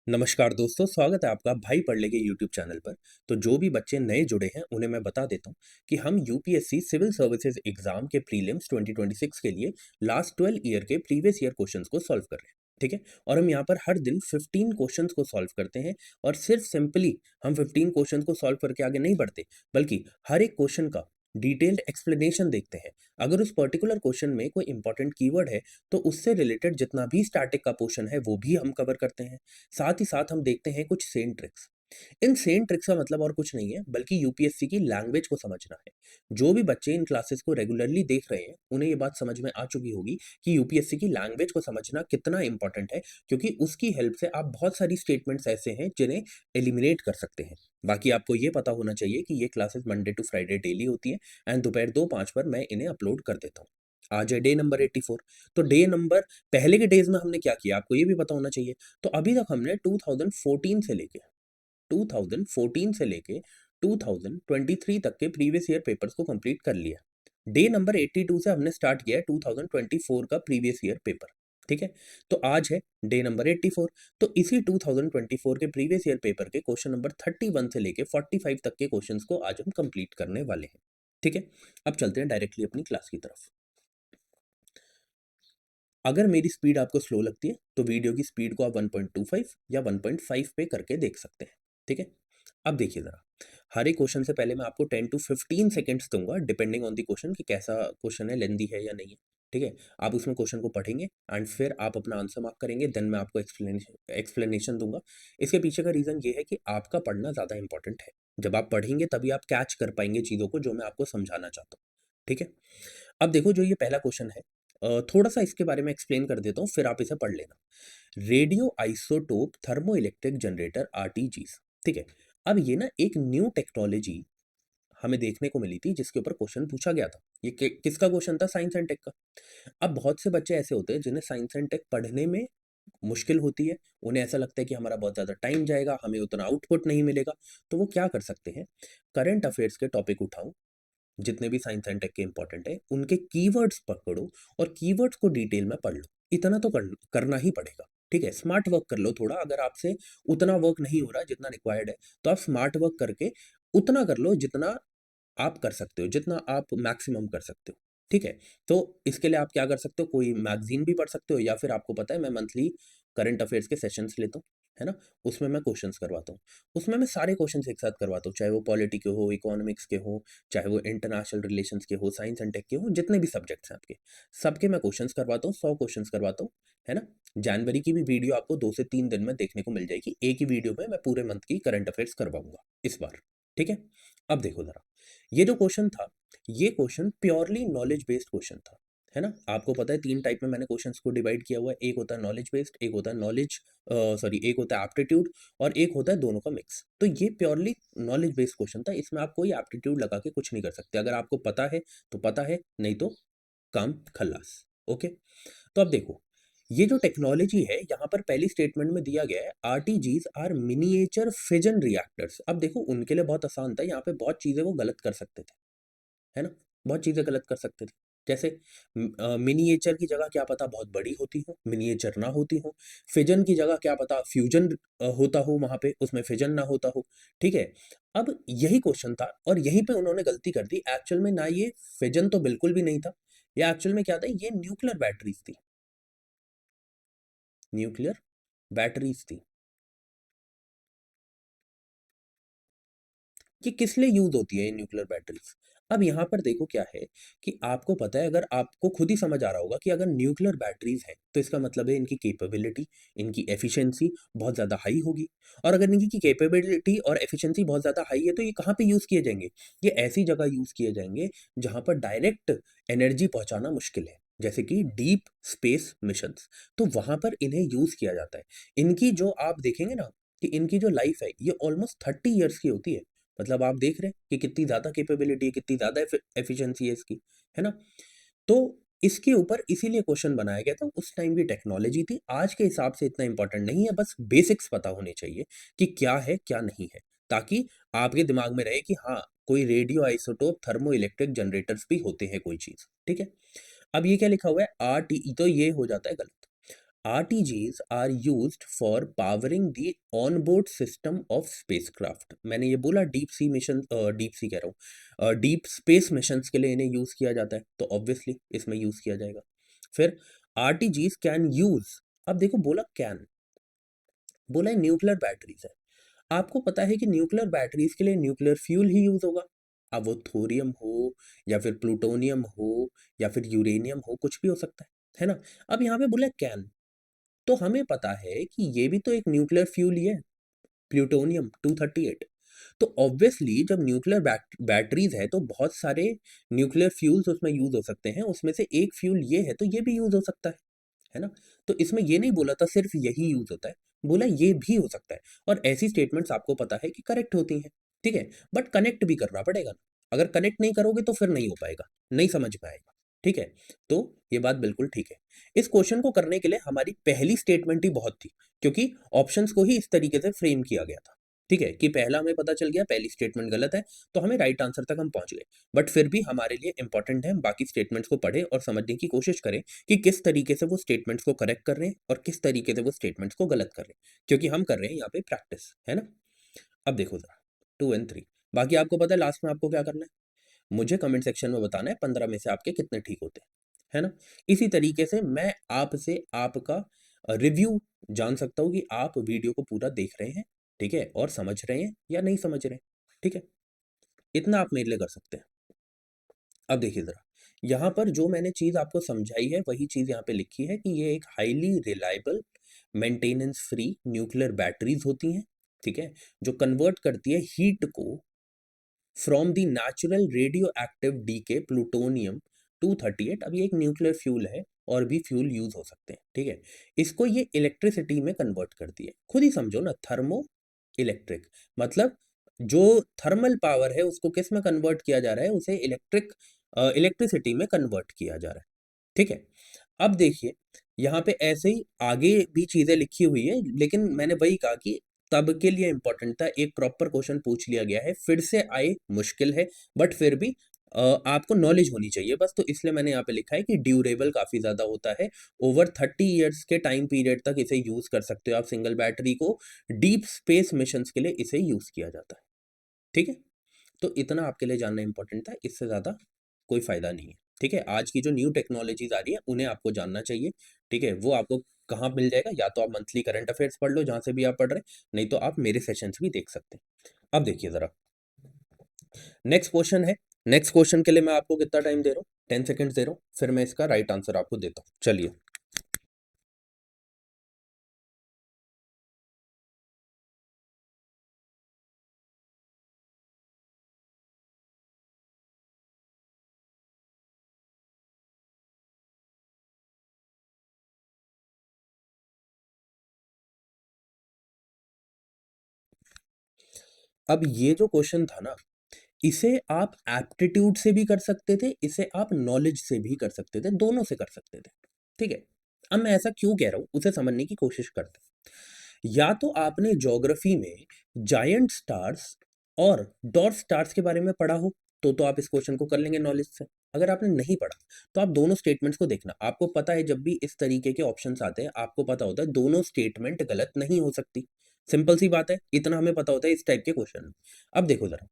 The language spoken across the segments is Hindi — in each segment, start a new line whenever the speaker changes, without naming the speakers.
नमस्कार दोस्तों, स्वागत है आपका भाई पढ़ लेंगे यूट्यूब चैनल पर। तो जो भी बच्चे नए जुड़े हैं उन्हें मैं बता देता हूँ कि हम यूपीएससी सिविल सर्विसेज एग्जाम के प्रीलिम्स 2026 के लिए लास्ट 12 ईयर के प्रीवियस ईयर क्वेश्चंस को सॉल्व कर रहे हैं। ठीक है। और हम यहाँ पर हर दिन 15 क्वेश्चंस को सॉल्व करते हैं। और सिर्फ सिंपली हम 15 क्वेश्चन को सॉल्व करके आगे नहीं बढ़ते, बल्कि हर एक क्वेश्चन का डिटेल्ड एक्सप्लेनेशन देखते हैं। अगर उस पर्टिकुलर क्वेश्चन में कोई इंपॉर्टेंट कीवर्ड है तो उससे रिलेटेड जितना भी स्टैटिक का पोर्शन है वो भी हम कवर करते हैं। साथ ही साथ हम देखते हैं कुछ same tricks. In same tricks का मतलब और कुछ नहीं है बल्कि यूपीएससी की लैंग्वेज को समझना है। जो भी बच्चे इन क्लासेस को रेगुलरली देख रहे हैं उन्हें ये बात समझ में आ चुकी होगी कि यूपीएससी की लैंग्वेज को समझना कितना इंपॉर्टेंट है, क्योंकि उसकी हेल्प से आप बहुत सारी स्टेटमेंट्स ऐसे हैं जिन्हें एलिमिनेट कर सकते हैं। बाकी आपको ये पता होना चाहिए कि ये classes Monday to Friday daily होती है एंड दोपहर 2:05 पर मैं इन्हें अपलोड कर देता हूँ। आज है डे नंबर 84। तो डे नंबर पहले के डेज में हमने क्या किया आपको ये भी पता होना चाहिए। तो अभी तक हमने 2014 से लेके 2023 तक के प्रीवियस ईयर पेपर्स को कंप्लीट कर लिया। डे नंबर 82 से हमने स्टार्ट किया है 2024 का प्रीवियस ईयर पेपर। ठीक है। तो आज है डे नंबर 84। तो इसी 2024 के प्रीवियस ईयर पेपर के क्वेश्चन नंबर 31 से लेके 45 तक के क्वेश्चंस को आज हम कंप्लीट करने वाले हैं। ठीक है। अब चलते हैं डायरेक्टली अपनी क्लास की तरफ। अगर मेरी स्पीड आपको स्लो लगती है तो वीडियो की स्पीड को आप 1.25 या 1.5 पे करके देख सकते हैं। ठीक है। अब देखिए ज़रा, हर एक क्वेश्चन से पहले मैं आपको 10 टू 15 सेकंड्स दूंगा डिपेंडिंग ऑन द क्वेश्चन कि कैसा क्वेश्चन है, लेंदी है या नहीं है। ठीक है। आप उसमें क्वेश्चन को पढ़ेंगे एंड फिर आप अपना आंसर मार्क करेंगे, देन मैं आपको एक्सप्लेनेशन दूंगा। इसके पीछे का रीज़न ये है कि आपका पढ़ना ज़्यादा इंपॉर्टेंट है। जब आप पढ़ेंगे तभी आप कैच कर पाएंगे चीज़ों को जो मैं आपको समझाना चाहता हूँ। ठीक है। अब देखो जो ये पहला क्वेश्चन है, थोड़ा सा इसके बारे में एक्सप्लेन कर देता हूँ फिर आप इसे पढ़ लेना। Radio isotope thermo electric generator RTGs. ठीक है। अब ये ना एक न्यू टेक्नोलॉजी हमें देखने को मिली थी जिसके ऊपर क्वेश्चन पूछा गया था। ये किसका क्वेश्चन था? साइंस एंड टेक का। अब बहुत से बच्चे ऐसे होते हैं जिन्हें साइंस एंड टेक पढ़ने में मुश्किल होती है। उन्हें ऐसा लगता है कि हमारा बहुत ज़्यादा टाइम जाएगा, हमें उतना आउटपुट नहीं मिलेगा। तो वो क्या कर सकते हैं, करंट अफेयर्स के टॉपिक उठाओ जितने भी साइंस एंड टेक के इंपॉर्टेंट है, उनके कीवर्ड्स पकड़ो और कीवर्ड्स को डिटेल में पढ़ लो। इतना तो करना ही पड़ेगा। ठीक है। स्मार्ट वर्क कर लो थोड़ा। अगर आपसे उतना वर्क नहीं हो रहा जितना रिक्वायर्ड है तो आप स्मार्ट वर्क करके उतना कर लो जितना आप कर सकते हो, जितना आप मैक्सिमम कर सकते हो। ठीक है। तो इसके लिए आप क्या कर सकते हो, कोई मैगजीन भी पढ़ सकते हो या फिर आपको पता है मैं मंथली करंट अफेयर्स के सेशंस लेता हूँ, है ना। उसमें मैं क्वेश्चंस करवाता हूँ। उसमें मैं सारे क्वेश्चंस एक साथ करवाता हूँ, चाहे वो पॉलिटी के हो, इकोनॉमिक्स के हो, चाहे वो इंटरनेशनल रिलेशंस के हो, साइंस एंड टेक के हो, जितने भी सब्जेक्ट्स हैं आपके सबके मैं क्वेश्चंस करवाता हूँ। 100 क्वेश्चंस करवाता हूँ, है ना। जनवरी की भी वीडियो आपको 2 से 3 दिन में देखने को मिल जाएगी। एक ही वीडियो में मैं पूरे मंथ की करंट अफेयर्स करवाऊंगा इस बार। ठीक है। अब देखो जरा, ये जो क्वेश्चन था, ये question purely knowledge based question था, है ना। आपको पता है 3 टाइप में मैंने क्वेश्चंस को डिवाइड किया हुआ है। एक होता है नॉलेज बेस्ड, एक होता है एक होता है एप्टीट्यूड और एक होता है दोनों का मिक्स। तो ये प्योरली नॉलेज बेस्ड क्वेश्चन था। इसमें आप कोई एप्टीट्यूड लगा के कुछ नहीं कर सकते। अगर आपको पता है तो पता है, नहीं तो काम खल्लास। ओके। तो अब देखो, ये जो टेक्नोलॉजी है यहाँ पर पहली स्टेटमेंट में दिया गया है आरटीजीज आर मिनिएचर फिजन रिएक्टर्स। अब देखो उनके लिए बहुत आसान था, यहाँ पे बहुत चीजें वो गलत कर सकते थे, है ना। बहुत चीजें गलत कर सकते थे। जैसे मिनिएचर की जगह क्या पता बहुत बड़ी होती हो, मिनिएचर ना होती हो। फिजन की जगह क्या पता फ्यूजन होता हो, वहां पे उसमें फिजन ना होता हो। ठीक है। अब यही क्वेश्चन था और यहीं पे उन्होंने गलती कर दी। एक्चुअल में ना ये फिजन तो बिल्कुल भी नहीं था। या एक्चुअल में क्या था, ये न्यूक्लियर बैटरीज थी। न्यूक्लियर बैटरीज थी। कि किस लिए यूज होती है ये न्यूक्लियर बैटरीज। अब यहाँ पर देखो क्या है कि आपको पता है, अगर आपको खुद ही समझ आ रहा होगा कि अगर न्यूक्लियर बैटरीज है तो इसका मतलब है इनकी कैपेबिलिटी, इनकी एफिशिएंसी बहुत ज़्यादा हाई होगी। और अगर इनकी कैपेबिलिटी और एफिशिएंसी बहुत ज़्यादा हाई है तो ये कहाँ पे यूज़ किए जाएंगे? ये ऐसी जगह यूज़ किए जाएंगे जहाँ पर डायरेक्ट एनर्जी पहुँचाना मुश्किल है, जैसे कि डीप स्पेस मिशंस। तो वहाँ पर इन्हें यूज़ किया जाता है। इनकी जो आप देखेंगे ना कि इनकी जो लाइफ है ये ऑलमोस्ट 30 ईयर्स की होती है। मतलब आप देख रहे हैं कि कितनी ज़्यादा कैपेबिलिटी है, कितनी ज़्यादा एफिशिएंसी है इसकी, है ना? तो इसके ऊपर इसीलिए क्वेश्चन बनाया गया था। उस टाइम की टेक्नोलॉजी थी, आज के हिसाब से इतना इंपॉर्टेंट नहीं है। बस बेसिक्स पता होने चाहिए कि क्या है, क्या नहीं है, ताकि आपके दिमाग में रहे कि हाँ, कोई radio isotope thermo electric generators भी होते हैं कोई चीज़। ठीक है? अब ये क्या लिखा हुआ है? आरटीई, तो ये हो जाता है गलत। RTGs are used for powering the onboard system of spacecraft। मैंने ये बोला deep sea mission, deep sea कह रहा हूँ, डीप स्पेस मिशंस के लिए इन्हें यूज किया जाता है, तो ऑब्वियसली इसमें यूज किया जाएगा। फिर RTGs कैन यूज, अब देखो बोला कैन, बोला है न्यूक्लियर बैटरीज है। आपको पता है कि न्यूक्लियर बैटरीज के लिए न्यूक्लियर फ्यूल ही यूज होगा। अब वो थोरियम हो या फिर प्लूटोनियम हो या फिर यूरेनियम हो, कुछ भी हो सकता है ना। अब यहाँ पे बोला कैन, तो हमें पता है कि ये भी तो एक न्यूक्लियर फ्यूल ही है, प्लूटोनियम 238। तो ऑब्वियसली जब न्यूक्लियर बैटरीज है तो बहुत सारे न्यूक्लियर फ्यूल्स उसमें यूज हो सकते हैं, उसमें से एक फ्यूल ये है तो ये भी यूज हो सकता है ना। तो इसमें ये नहीं बोला था सिर्फ यही यूज होता है, बोला ये भी हो सकता है। और ऐसी स्टेटमेंट्स आपको पता है कि करेक्ट होती हैं, ठीक है, बट कनेक्ट भी करना पड़ेगा ना। अगर कनेक्ट नहीं करोगे तो फिर नहीं हो पाएगा, नहीं समझ में आएगा, ठीक है। तो ये बात बिल्कुल ठीक है। इस क्वेश्चन को करने के लिए हमारी पहली स्टेटमेंट ही बहुत थी, क्योंकि ऑप्शंस को ही इस तरीके से फ्रेम किया गया था, ठीक है, कि पहला हमें पता चल गया पहली स्टेटमेंट गलत है, तो हमें राइट आंसर तक हम पहुंच गए। बट फिर भी हमारे लिए इंपॉर्टेंट है बाकी स्टेटमेंट्स को पढ़े और समझने की कोशिश करें कि किस तरीके से वो स्टेटमेंट्स को करेक्ट कर रहे हैं और किस तरीके से वो स्टेटमेंट्स को गलत कर रहे हैं, क्योंकि हम कर रहे हैं यहाँ पे प्रैक्टिस, है ना। अब देखो जरा 2 और 3, बाकी आपको पता है लास्ट में आपको क्या करना है, मुझे कमेंट सेक्शन में बताना है 15 में से आपके कितने ठीक होते हैं, है ना। इसी तरीके से मैं आपसे आपका रिव्यू जान सकता हूँ कि आप वीडियो को पूरा देख रहे हैं, ठीक है, और समझ रहे हैं या नहीं समझ रहे हैं, ठीक है। इतना आप मेरे लिए कर सकते हैं। अब देखिए ज़रा, यहाँ पर जो मैंने चीज़ आपको समझाई है वही चीज़ यहाँ पे लिखी है कि ये एक highly reliable maintenance free nuclear batteries होती हैं, ठीक है, जो कन्वर्ट करती है हीट को from the natural radio active decay plutonium 238। अब ये एक न्यूक्लियर फ्यूल है और भी फ्यूल यूज हो सकते हैं, ठीक है। इसको ये इलेक्ट्रिसिटी में कन्वर्ट करती है, खुद ही समझो ना, थर्मो इलेक्ट्रिक, मतलब जो थर्मल पावर है उसको किस में कन्वर्ट किया जा रहा है, उसे इलेक्ट्रिसिटी में कन्वर्ट किया जा रहा है, ठीक है। अब देखिए यहाँ पे ऐसे ही आगे भी चीजें लिखी हुई है, लेकिन मैंने वही कहा कि तब के लिए इंपॉर्टेंट था, एक प्रॉपर क्वेश्चन पूछ लिया गया है, फिर से आए मुश्किल है, बट फिर भी आपको नॉलेज होनी चाहिए बस, तो इसलिए मैंने यहाँ पे लिखा है कि ड्यूरेबल काफी ज्यादा होता है, ओवर 30 ईयर्स के टाइम पीरियड तक इसे यूज कर सकते हो आप, सिंगल बैटरी को डीप स्पेस मिशन के लिए इसे यूज किया जाता है, ठीक है। तो इतना आपके लिए जानना इंपॉर्टेंट था, इससे ज़्यादा कोई फ़ायदा नहीं है, ठीक है। आज की जो न्यू टेक्नोलॉजीज़ आ रही है उन्हें आपको जानना चाहिए, ठीक है। वो आपको कहाँ मिल जाएगा, या तो आप मंथली करंट अफेयर्स पढ़ लो जहाँ से भी आप पढ़ रहे हैं, नहीं तो आप मेरे सेशंस भी देख सकते हैं। अब देखिए ज़रा, नेक्स्ट क्वेश्चन है, नेक्स्ट क्वेश्चन के लिए मैं आपको कितना टाइम दे रहा हूँ, 10 सेकेंड्स दे रहा हूँ, फिर मैं इसका राइट आंसर आपको देता हूँ, चलिए। अब ये जो क्वेश्चन था ना, इसे आप एप्टीट्यूड से भी कर सकते थे, इसे आप नॉलेज से भी कर सकते थे, दोनों से कर सकते थे, ठीक है। अब मैं ऐसा क्यों कह रहा हूं उसे समझने की कोशिश करते हैं। या तो आपने ज्योग्राफी में जायंट स्टार्स और डॉर्फ स्टार्स के बारे में पढ़ा हो, तो आप इस क्वेश्चन को कर लेंगे नॉलेज से। अगर आपने नहीं पढ़ा तो आप दोनों स्टेटमेंट्स को देखना, आपको पता है जब भी इस तरीके के ऑप्शंस आते हैं आपको पता होता है दोनों स्टेटमेंट गलत नहीं हो सकती, सिंपल सी बात है, इतना हमें पता होता है इस टाइप के क्वेश्चन में। अब देखो जरा,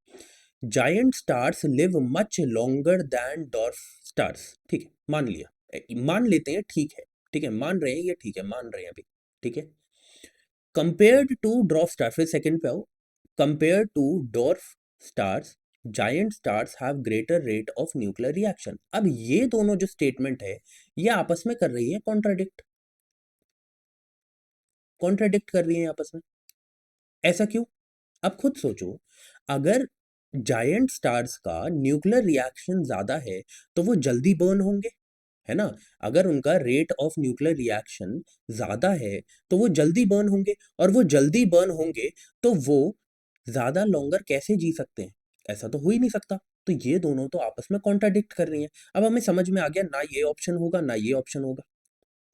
giant stars live much longer than dwarf stars, ठीक है, मान लिया, मान लेते हैं, ठीक है, ठीक है, मान रहे हैं, ये ठीक है, मान रहे हैं अभी, ठीक है। कंपेयर्ड टू डॉर्फ स्टार, फिर सेकंड पे आओ, compare to dwarf stars giant stars have greater rate of nuclear reaction. अब ये दोनों जो स्टेटमेंट है ये आपस में कर रही है कॉन्ट्राडिक्ट, कॉन्ट्राडिक्ट कर रही है आपस में, ऐसा क्यों। अब खुद सोचो, अगर जायंट स्टार्स का न्यूक्लियर रिएक्शन ज्यादा है तो वो जल्दी बर्न होंगे, है ना। अगर उनका रेट ऑफ न्यूक्लियर रिएक्शन ज्यादा है तो वो जल्दी बर्न होंगे, और वो जल्दी बर्न होंगे तो वो ज्यादा लॉन्गर कैसे जी सकते हैं, ऐसा तो हो ही नहीं सकता। तो ये दोनों तो आपस में कॉन्ट्राडिक्ट कर रही हैं। अब हमें समझ में आ गया, ना ये ऑप्शन होगा ना ये ऑप्शन होगा,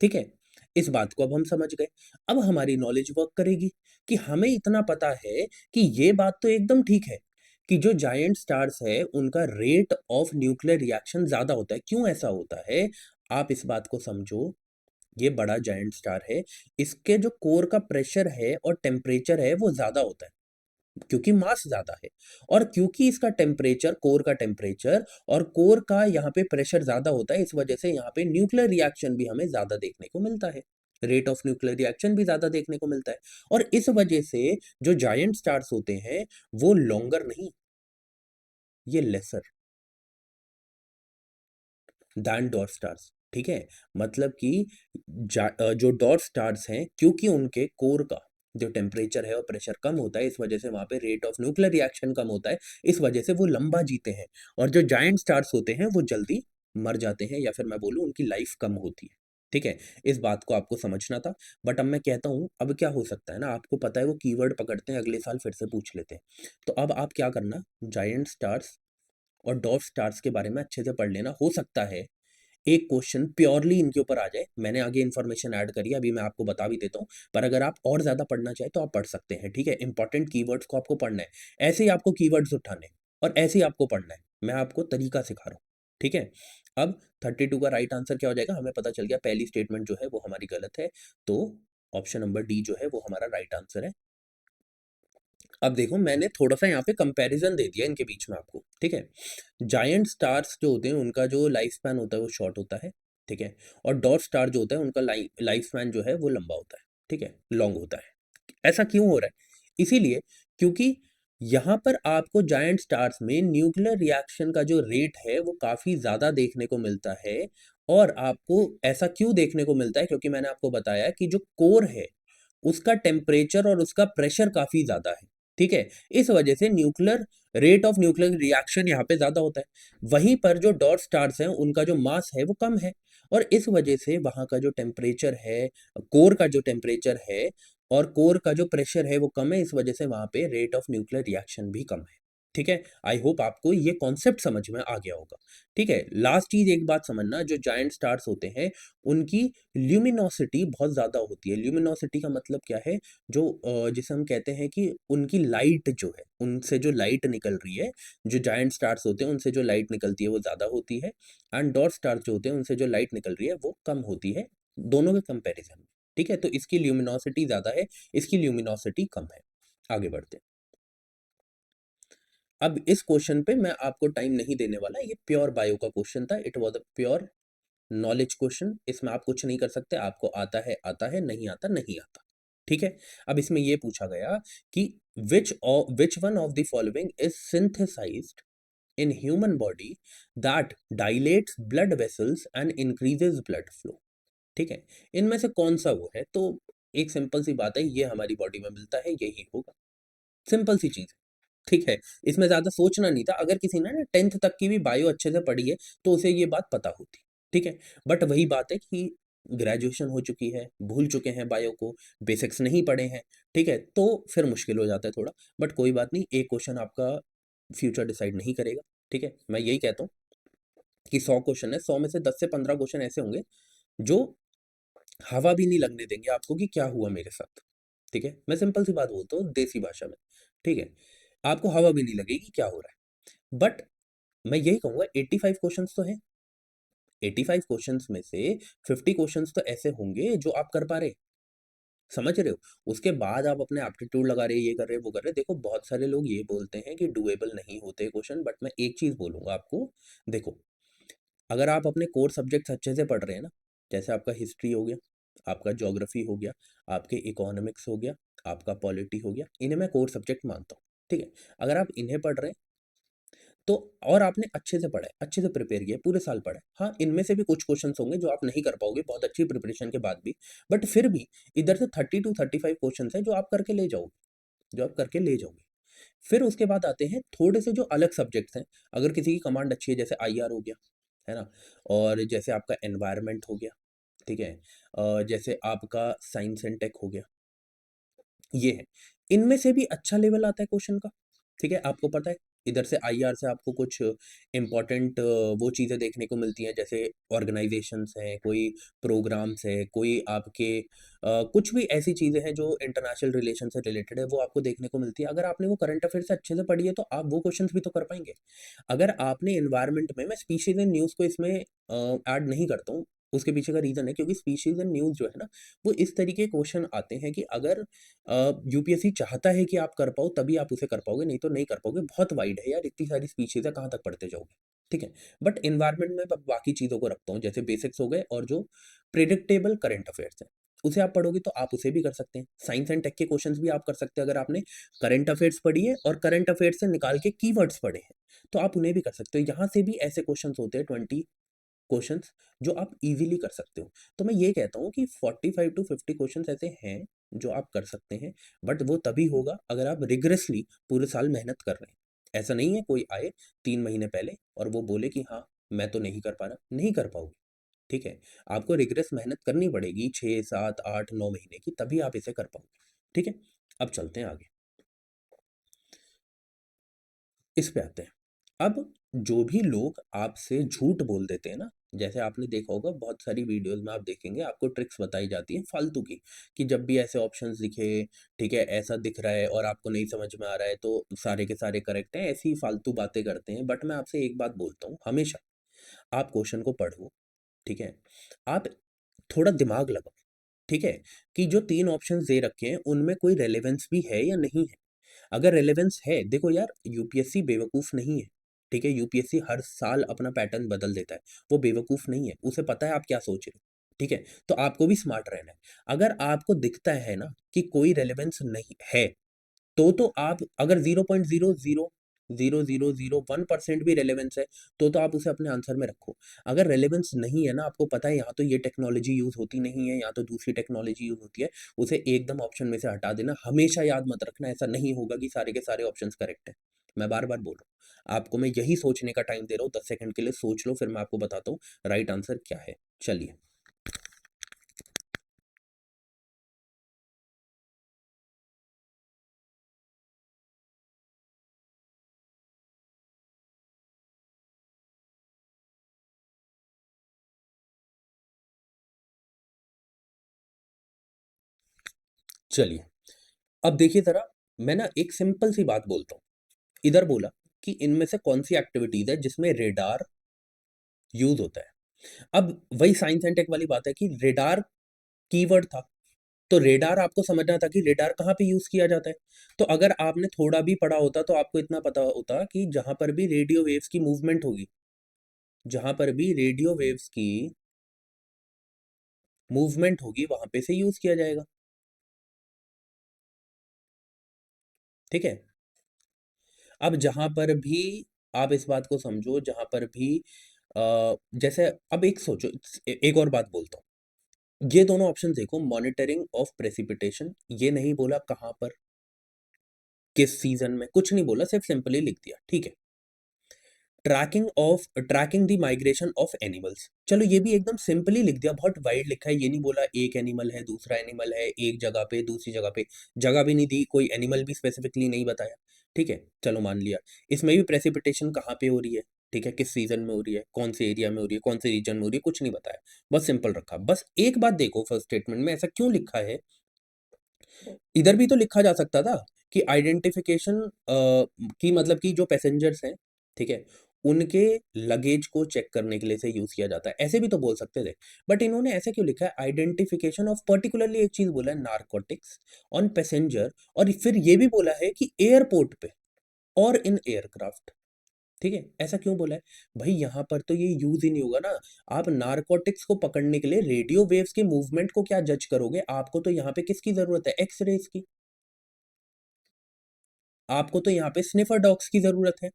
ठीक है। इस बात को अब हम समझ गए। अब हमारी नॉलेज वर्क करेगी कि हमें इतना पता है कि ये बात तो एकदम ठीक है कि जो जायंट स्टार्स है उनका रेट ऑफ न्यूक्लियर रिएक्शन ज्यादा होता है। क्यों ऐसा होता है, आप इस बात को समझो, ये बड़ा जायंट स्टार है, इसके जो कोर का प्रेशर है और टेम्परेचर है वो ज़्यादा होता है, क्योंकि मास ज़्यादा है और क्योंकि इसका टेम्परेचर, कोर का टेम्परेचर और कोर का यहाँ पे प्रेशर ज़्यादा होता है, इस वजह से यहाँ पे न्यूक्लियर रिएक्शन भी हमें ज़्यादा देखने को मिलता है। रेट ऑफ न्यूक्लियर रिएक्शन भी ज़्यादा देखने को मिलता है और इस वजह से जो जायंट स्टार्स होते हैं, वो लॉन्गर नहीं, ये लेसर दैन डॉर्फ स्टार्स, ठीक है? मतलब कि जो डॉर्फ स्टार्स हैं, क्योंकि उनके कोर का जो टेम्परेचर है और प्रेशर कम होता है, इस वजह से वहाँ पे रेट ऑफ न्यूक्लियर रिएक्शन कम होता है, इस वजह से वो लंबा जीते हैं और जो जायंट स्टार्स होते हैं, वो जल्दी मर जाते हैं या फिर मैं बोलूँ उनकी लाइफ कम होती है, ठीक है? इस बात को आपको समझना था, बट अब मैं कहता हूँ, अब क्या हो सकता है ना, आपको पता है वो कीवर्ड पकड़ते हैं, अगले साल फिर से पूछ लेते हैं। तो अब आप क्या करना, जायंट स्टार्स और डॉर्फ स्टार्स के बारे में अच्छे से पढ़ लेना। हो सकता है एक क्वेश्चन प्योरली इनके ऊपर आ जाए, मैंने आगे इन्फॉर्मेशन ऐड करी है, अभी मैं आपको बता भी देता हूँ, पर अगर आप और ज़्यादा पढ़ना चाहें तो आप पढ़ सकते हैं, ठीक है? इंपॉर्टेंट कीवर्ड्स को आपको पढ़ना है, ऐसे ही आपको कीवर्ड्स उठाने हैं और ऐसे ही आपको पढ़ना है, मैं आपको तरीका सिखा रहा हूँ, ठीक है? अब 32 का राइट आंसर क्या हो जाएगा, हमें पता चल गया पहली स्टेटमेंट जो है वो हमारी गलत है, तो ऑप्शन नंबर डी जो है वो हमारा राइट आंसर है। अब देखो मैंने थोड़ा-सा यहाँ पे कंपैरिज़न दे दिया इनके बीच में आपको, ठीक है? जायंट स्टार्स जो होते हैं उनका जो लाइफ स्पैन होता है वो शॉर्ट होता है, ठीक है? और डॉर्फ स्टार जो होता है उनका लाइफ स्पैन जो है वो लंबा होता है, ठीक है? लॉन्ग होता है। ऐसा क्यों हो रहा है? इसीलिए क्योंकि यहाँ पर आपको जायंट स्टार्स में न्यूक्लियर रिएक्शन का जो रेट है वो काफ़ी ज़्यादा देखने को मिलता है और आपको ऐसा क्यों देखने को मिलता है? क्योंकि मैंने आपको बताया कि जो कोर है उसका टेम्परेचर और उसका प्रेशर काफ़ी ज़्यादा है, ठीक है? इस वजह से nuclear rate of nuclear reaction यहाँ पे ज़्यादा होता है। वहीं पर जो डॉर्फ स्टार्स हैं, उनका जो मास है वो कम है और इस वजह से वहाँ का जो टेम्परेचर है, कोर का जो टेम्परेचर है और कोर का जो प्रेशर है वो कम है, इस वजह से वहाँ पे रेट ऑफ न्यूक्लियर रिएक्शन भी कम है, ठीक है? आई होप आपको ये कॉन्सेप्ट समझ में आ गया होगा, ठीक है? लास्ट चीज़ एक बात समझना, जो जायंट स्टार्स होते हैं, उनकी ल्यूमिनोसिटी बहुत ज़्यादा होती है। ल्यूमिनोसिटी का मतलब क्या है? जो जिसे हम कहते हैं कि उनकी लाइट जो है, उनसे जो लाइट निकल रही है, जो जायंट स्टार्स होते हैं, उनसे जो लाइट निकलती है वो ज़्यादा होती है एंड डॉर्फ स्टार्स जो होते हैं, उनसे जो लाइट निकल रही है वो कम होती है, दोनों के कंपैरिज़न में, ठीक है? तो इसकी ल्यूमिनोसिटी ज़्यादा है, इसकी ल्यूमिनोसिटी कम है। आगे बढ़ते हैं। अब इस क्वेश्चन पे मैं आपको टाइम नहीं देने वाला, ये प्योर बायो का क्वेश्चन था, it was a pure knowledge question, इसमें आप कुछ नहीं कर सकते, आपको आता है, नहीं आता, नहीं आता, ठीक है? अब इसमें ये पूछा गया कि which one of the following is synthesized in human body that dilates blood vessels and increases blood flow, ठीक है? इनमें से कौन सा वो है? तो एक सिंपल सी बात है, ये हमारी बॉडी में मिलता है, यही होगा, सिंपल सी चीज़ है। ठीक है, इसमें ज़्यादा सोचना नहीं था, अगर किसी ने ना 10th तक की भी बायो अच्छे से पढ़ी है, तो उसे ये बात पता होती, ठीक है? बट वही बात है कि ग्रेजुएशन हो चुकी है, भूल चुके हैं बायो को, बेसिक्स नहीं पढ़े हैं, ठीक है? तो फिर मुश्किल हो जाता है थोड़ा, बट कोई बात नहीं, एक क्वेश्चन आपका फ्यूचर डिसाइड नहीं करेगा, ठीक है? मैं यही कहता हूँ कि 100 क्वेश्चन है, 100 में से 10 से 15 क्वेश्चन ऐसे होंगे, जो हवा भी नहीं लगने देंगे आपको कि क्या हुआ मेरे साथ, ठीक है? मैं सिंपल सी बात बोलता हूँ देसी भाषा में, ठीक है? आपको हवा भी नहीं लगेगी क्या हो रहा है। बट मैं यही कहूँगा 85 क्वेश्चंस तो हैं। 85 क्वेश्चंस में से 50 क्वेश्चंस तो ऐसे होंगे जो आप कर पा रहे, समझ रहे हो? उसके बाद आप अपने एप्टीट्यूड लगा रहे, ये कर रहे, वो कर रहे। देखो बहुत सारे लोग ये बोलते हैं कि डूएबल नहीं होते क्वेश्चन, बट मैं एक चीज़ बोलूँगा आपको, देखो अगर आप अपने कोर सब्जेक्ट्स अच्छे से पढ़ रहे हैं ना, जैसे आपका हिस्ट्री हो गया, आपका ज्योग्राफी हो गया, आपके इकोनॉमिक्स हो गया, आपका पॉलिटी हो गया, इन्हें मैं कोर सब्जेक्ट मानता हूँ, ठीक है? अगर आप इन्हें पढ़ रहे हैं तो और आपने अच्छे से पढ़ा है, अच्छे से प्रिपेयर किया है, पूरे साल पढ़ा है। हाँ, इनमें से भी कुछ क्वेश्चन्स होंगे जो आप नहीं कर पाओगे बहुत अच्छी प्रिपरेशन के बाद भी, बट फिर भी इधर से 30 टू 35 क्वेश्चन्स हैं जो आप करके ले जाओगे, जो आप करके ले जाओगे। फिर उसके बाद आते हैं थोड़े से जो अलग सब्जेक्ट्स हैं, अगर किसी की कमांड अच्छी है जैसे आईआर हो गया, है ना? और जैसे आपका एनवायरनमेंट हो गया, ठीक है? जैसे आपका साइंस एंड टेक हो गया, ये है। इनमें से भी अच्छा लेवल आता है क्वेश्चन का, ठीक है? आपको पता है, इधर से आईआर से आपको कुछ इम्पोर्टेंट वो चीज़ें देखने को मिलती हैं, जैसे ऑर्गनाइज़ेशंस हैं, कोई प्रोग्राम्स है, कोई आपके कुछ भी ऐसी चीज़ें हैं जो इंटरनेशनल रिलेशन से रिलेटेड है, वो आपको देखने को मिलती है। अगर आपने वो करंट अफेयर से अच्छे से पढ़ी है, तो आप वो क्वेश्चंस भी तो कर पाएँगे। अगर आपने एनवायरनमेंट में मैं स्पीशीज़ एंड न्यूज़ को इसमें ऐड नहीं करता हूँ, उसके पीछे का रीज़न है क्योंकि स्पीशीज़ एंड न्यूज़ जो है ना, वो इस तरीके के क्वेश्चन आते हैं कि अगर यूपीएससी चाहता है कि आप कर पाओ तभी आप उसे कर पाओगे, नहीं तो नहीं कर पाओगे। बहुत वाइड है यार, इतनी सारी स्पीशीज़ है, कहाँ तक पढ़ते जाओगे, ठीक है? बट एनवायरनमेंट में ब बाकी चीज़ों को रखता हूँ, जैसे बेसिक्स हो गए और जो प्रेडिक्टेबल करंट अफेयर्स हैं, उसे आप पढ़ोगे तो आप उसे भी कर सकते हैं। साइंस एंड टेक के क्वेश्चंस भी आप कर सकते हैं अगर आपने करंट अफेयर्स पढ़ी है और करंट अफेयर्स से निकाल के कीवर्ड्स पढ़े हैं, तो आप उन्हें भी कर सकते हो। यहाँ से भी ऐसे क्वेश्चंस होते हैं 20 क्वेश्चंस जो आप इजीली कर सकते हो। तो मैं ये कहता हूँ कि 45 टू 50 क्वेश्चंस ऐसे हैं जो आप कर सकते हैं, बट वो तभी होगा अगर आप रिगरसली पूरे साल मेहनत कर रहे हैं। ऐसा नहीं है कोई आए 3 महीने पहले और वो बोले कि हाँ, मैं तो नहीं कर पा रहा, नहीं कर पाओगे, ठीक है? आपको रिगरस मेहनत करनी पड़ेगी 6, 7, 8, 9 महीने की, तभी आप इसे कर पाओगे, ठीक है? अब चलते हैं आगे। इस पे आते हैं। अब जो भी लोग आपसे झूठ बोल देते हैं ना, जैसे आपने देखा होगा बहुत सारी वीडियोज़ में आप देखेंगे आपको ट्रिक्स बताई जाती है फालतू की, कि जब भी ऐसे ऑप्शंस दिखे, ठीक है, ऐसा दिख रहा है और आपको नहीं समझ में आ रहा है तो सारे के सारे करेक्ट हैं, ऐसी फालतू बातें करते हैं। बट मैं आपसे एक बात बोलता हूँ, हमेशा आप क्वेश्चन को पढ़ो, ठीक है? आप थोड़ा दिमाग लगाओ, ठीक है? कि जो 3 ऑप्शंस दे रखे हैं उनमें कोई रेलेवेंस भी है या नहीं है? अगर रेलेवेंस है, देखो यार यूपीएससी बेवकूफ़ नहीं है, ठीक है? यूपीएससी हर साल अपना पैटर्न बदल देता है, वो बेवकूफ़ नहीं है, उसे पता है आप क्या सोच रहे हो, ठीक है? तो आपको भी स्मार्ट रहना है। अगर आपको दिखता है ना कि कोई रेलेवेंस नहीं है, तो आप अगर 0.0000001% भी रेलेवेंस है, तो आप उसे अपने आंसर में रखो। अगर रेलेवेंस नहीं है ना, आपको पता है यहाँ तो ये टेक्नोलॉजी यूज़ होती नहीं है, यहाँ तो दूसरी टेक्नोलॉजी यूज़ होती है, उसे एकदम ऑप्शन में से हटा देना। हमेशा याद मत रखना, ऐसा नहीं होगा कि सारे के सारे ऑप्शंस करेक्ट हैं। मैं बार-बार बोल रहा हूँ। आपको मैं यही सोचने का टाइम दे रहा हूँ, 10 सेकंड के लिए सोच लो, फिर मैं आपको बताता हूँ राइट आंसर क्या है। चलिए। चलिए, अब देखिए ज़रा, मैं ना एक सिंपल सी बात बोलता हूँ। इधर बोला कि इनमें से कौन-सी एक्टिविटीज़ है जिसमें रेडार यूज़ होता है। अब वही साइंस एंड टेक वाली बात है कि रेडार कीवर्ड था, तो रेडार आपको समझना था कि रेडार कहाँ पे यूज़ किया जाता है। तो अगर आपने थोड़ा भी पढ़ा होता तो आपको इतना पता होता कि जहाँ पर भी रेडियो वेव्स की मूवमेंट होगी, जहाँ पर भी रेडियो वेव्स की मूवमेंट होगी, वहाँ पे से यूज़ किया जाएगा, ठीक है? अब जहाँ पर भी आप इस बात को समझो, जहाँ पर भी जैसे अब एक सोचो, एक और बात बोलता हूँ। ये दोनों ऑप्शन देखो, मॉनिटरिंग ऑफ प्रेसिपिटेशन, ये नहीं बोला कहाँ पर, किस सीज़न में, कुछ नहीं बोला, सिर्फ सिंपली लिख दिया, ठीक है। Tracking the migration of animals, चलो ये भी एकदम सिंपली लिख दिया, बहुत वाइड लिखा है, ये नहीं बोला एक एनिमल है, दूसरा एनिमल है, एक जगह पे, दूसरी जगह पे, जगह भी नहीं दी, कोई एनिमल भी स्पेसिफिकली नहीं बताया, ठीक है, चलो मान लिया। इसमें भी प्रेसिपिटेशन कहाँ पे हो रही है, ठीक है, किस सीज़न में हो रही है, कौन से एरिया में हो रही है, कौन से रीजन में हो रही है, कुछ नहीं बताया, बस सिंपल रखा। बस एक बात देखो फर्स्ट स्टेटमेंट में ऐसा क्यों लिखा है, इधर भी तो लिखा जा सकता था कि आइडेंटिफिकेशन की मतलब कि जो पैसेंजर्स हैं, ठीक है? उनके लगेज को चेक करने के लिए इसे यूज़ किया जाता है। ऐसे भी तो बोल सकते थे। बट इन्होंने ऐसे क्यों लिखा है आइडेंटिफिकेशन ऑफ पर्टिकुलरली एक चीज़ बोला है नारकोटिक्स ऑन पैसेंजर और फिर ये भी बोला है कि एयरपोर्ट पे और इन एयरक्राफ्ट, ठीक है? ऐसा क्यों बोला है? भई यहाँ पर तो ये यूज़ ही नहीं होगा ना। आप नारकोटिक्स को पकड़ने के लिए रेडियो वेव्स के मूवमेंट को क्या जज करोगे? आपको तो यहाँ पे किसकी ज़रूरत है? एक्स-रेज़ की। आपको तो यहाँ पे स्निफर डॉग्स की ज़रूरत है,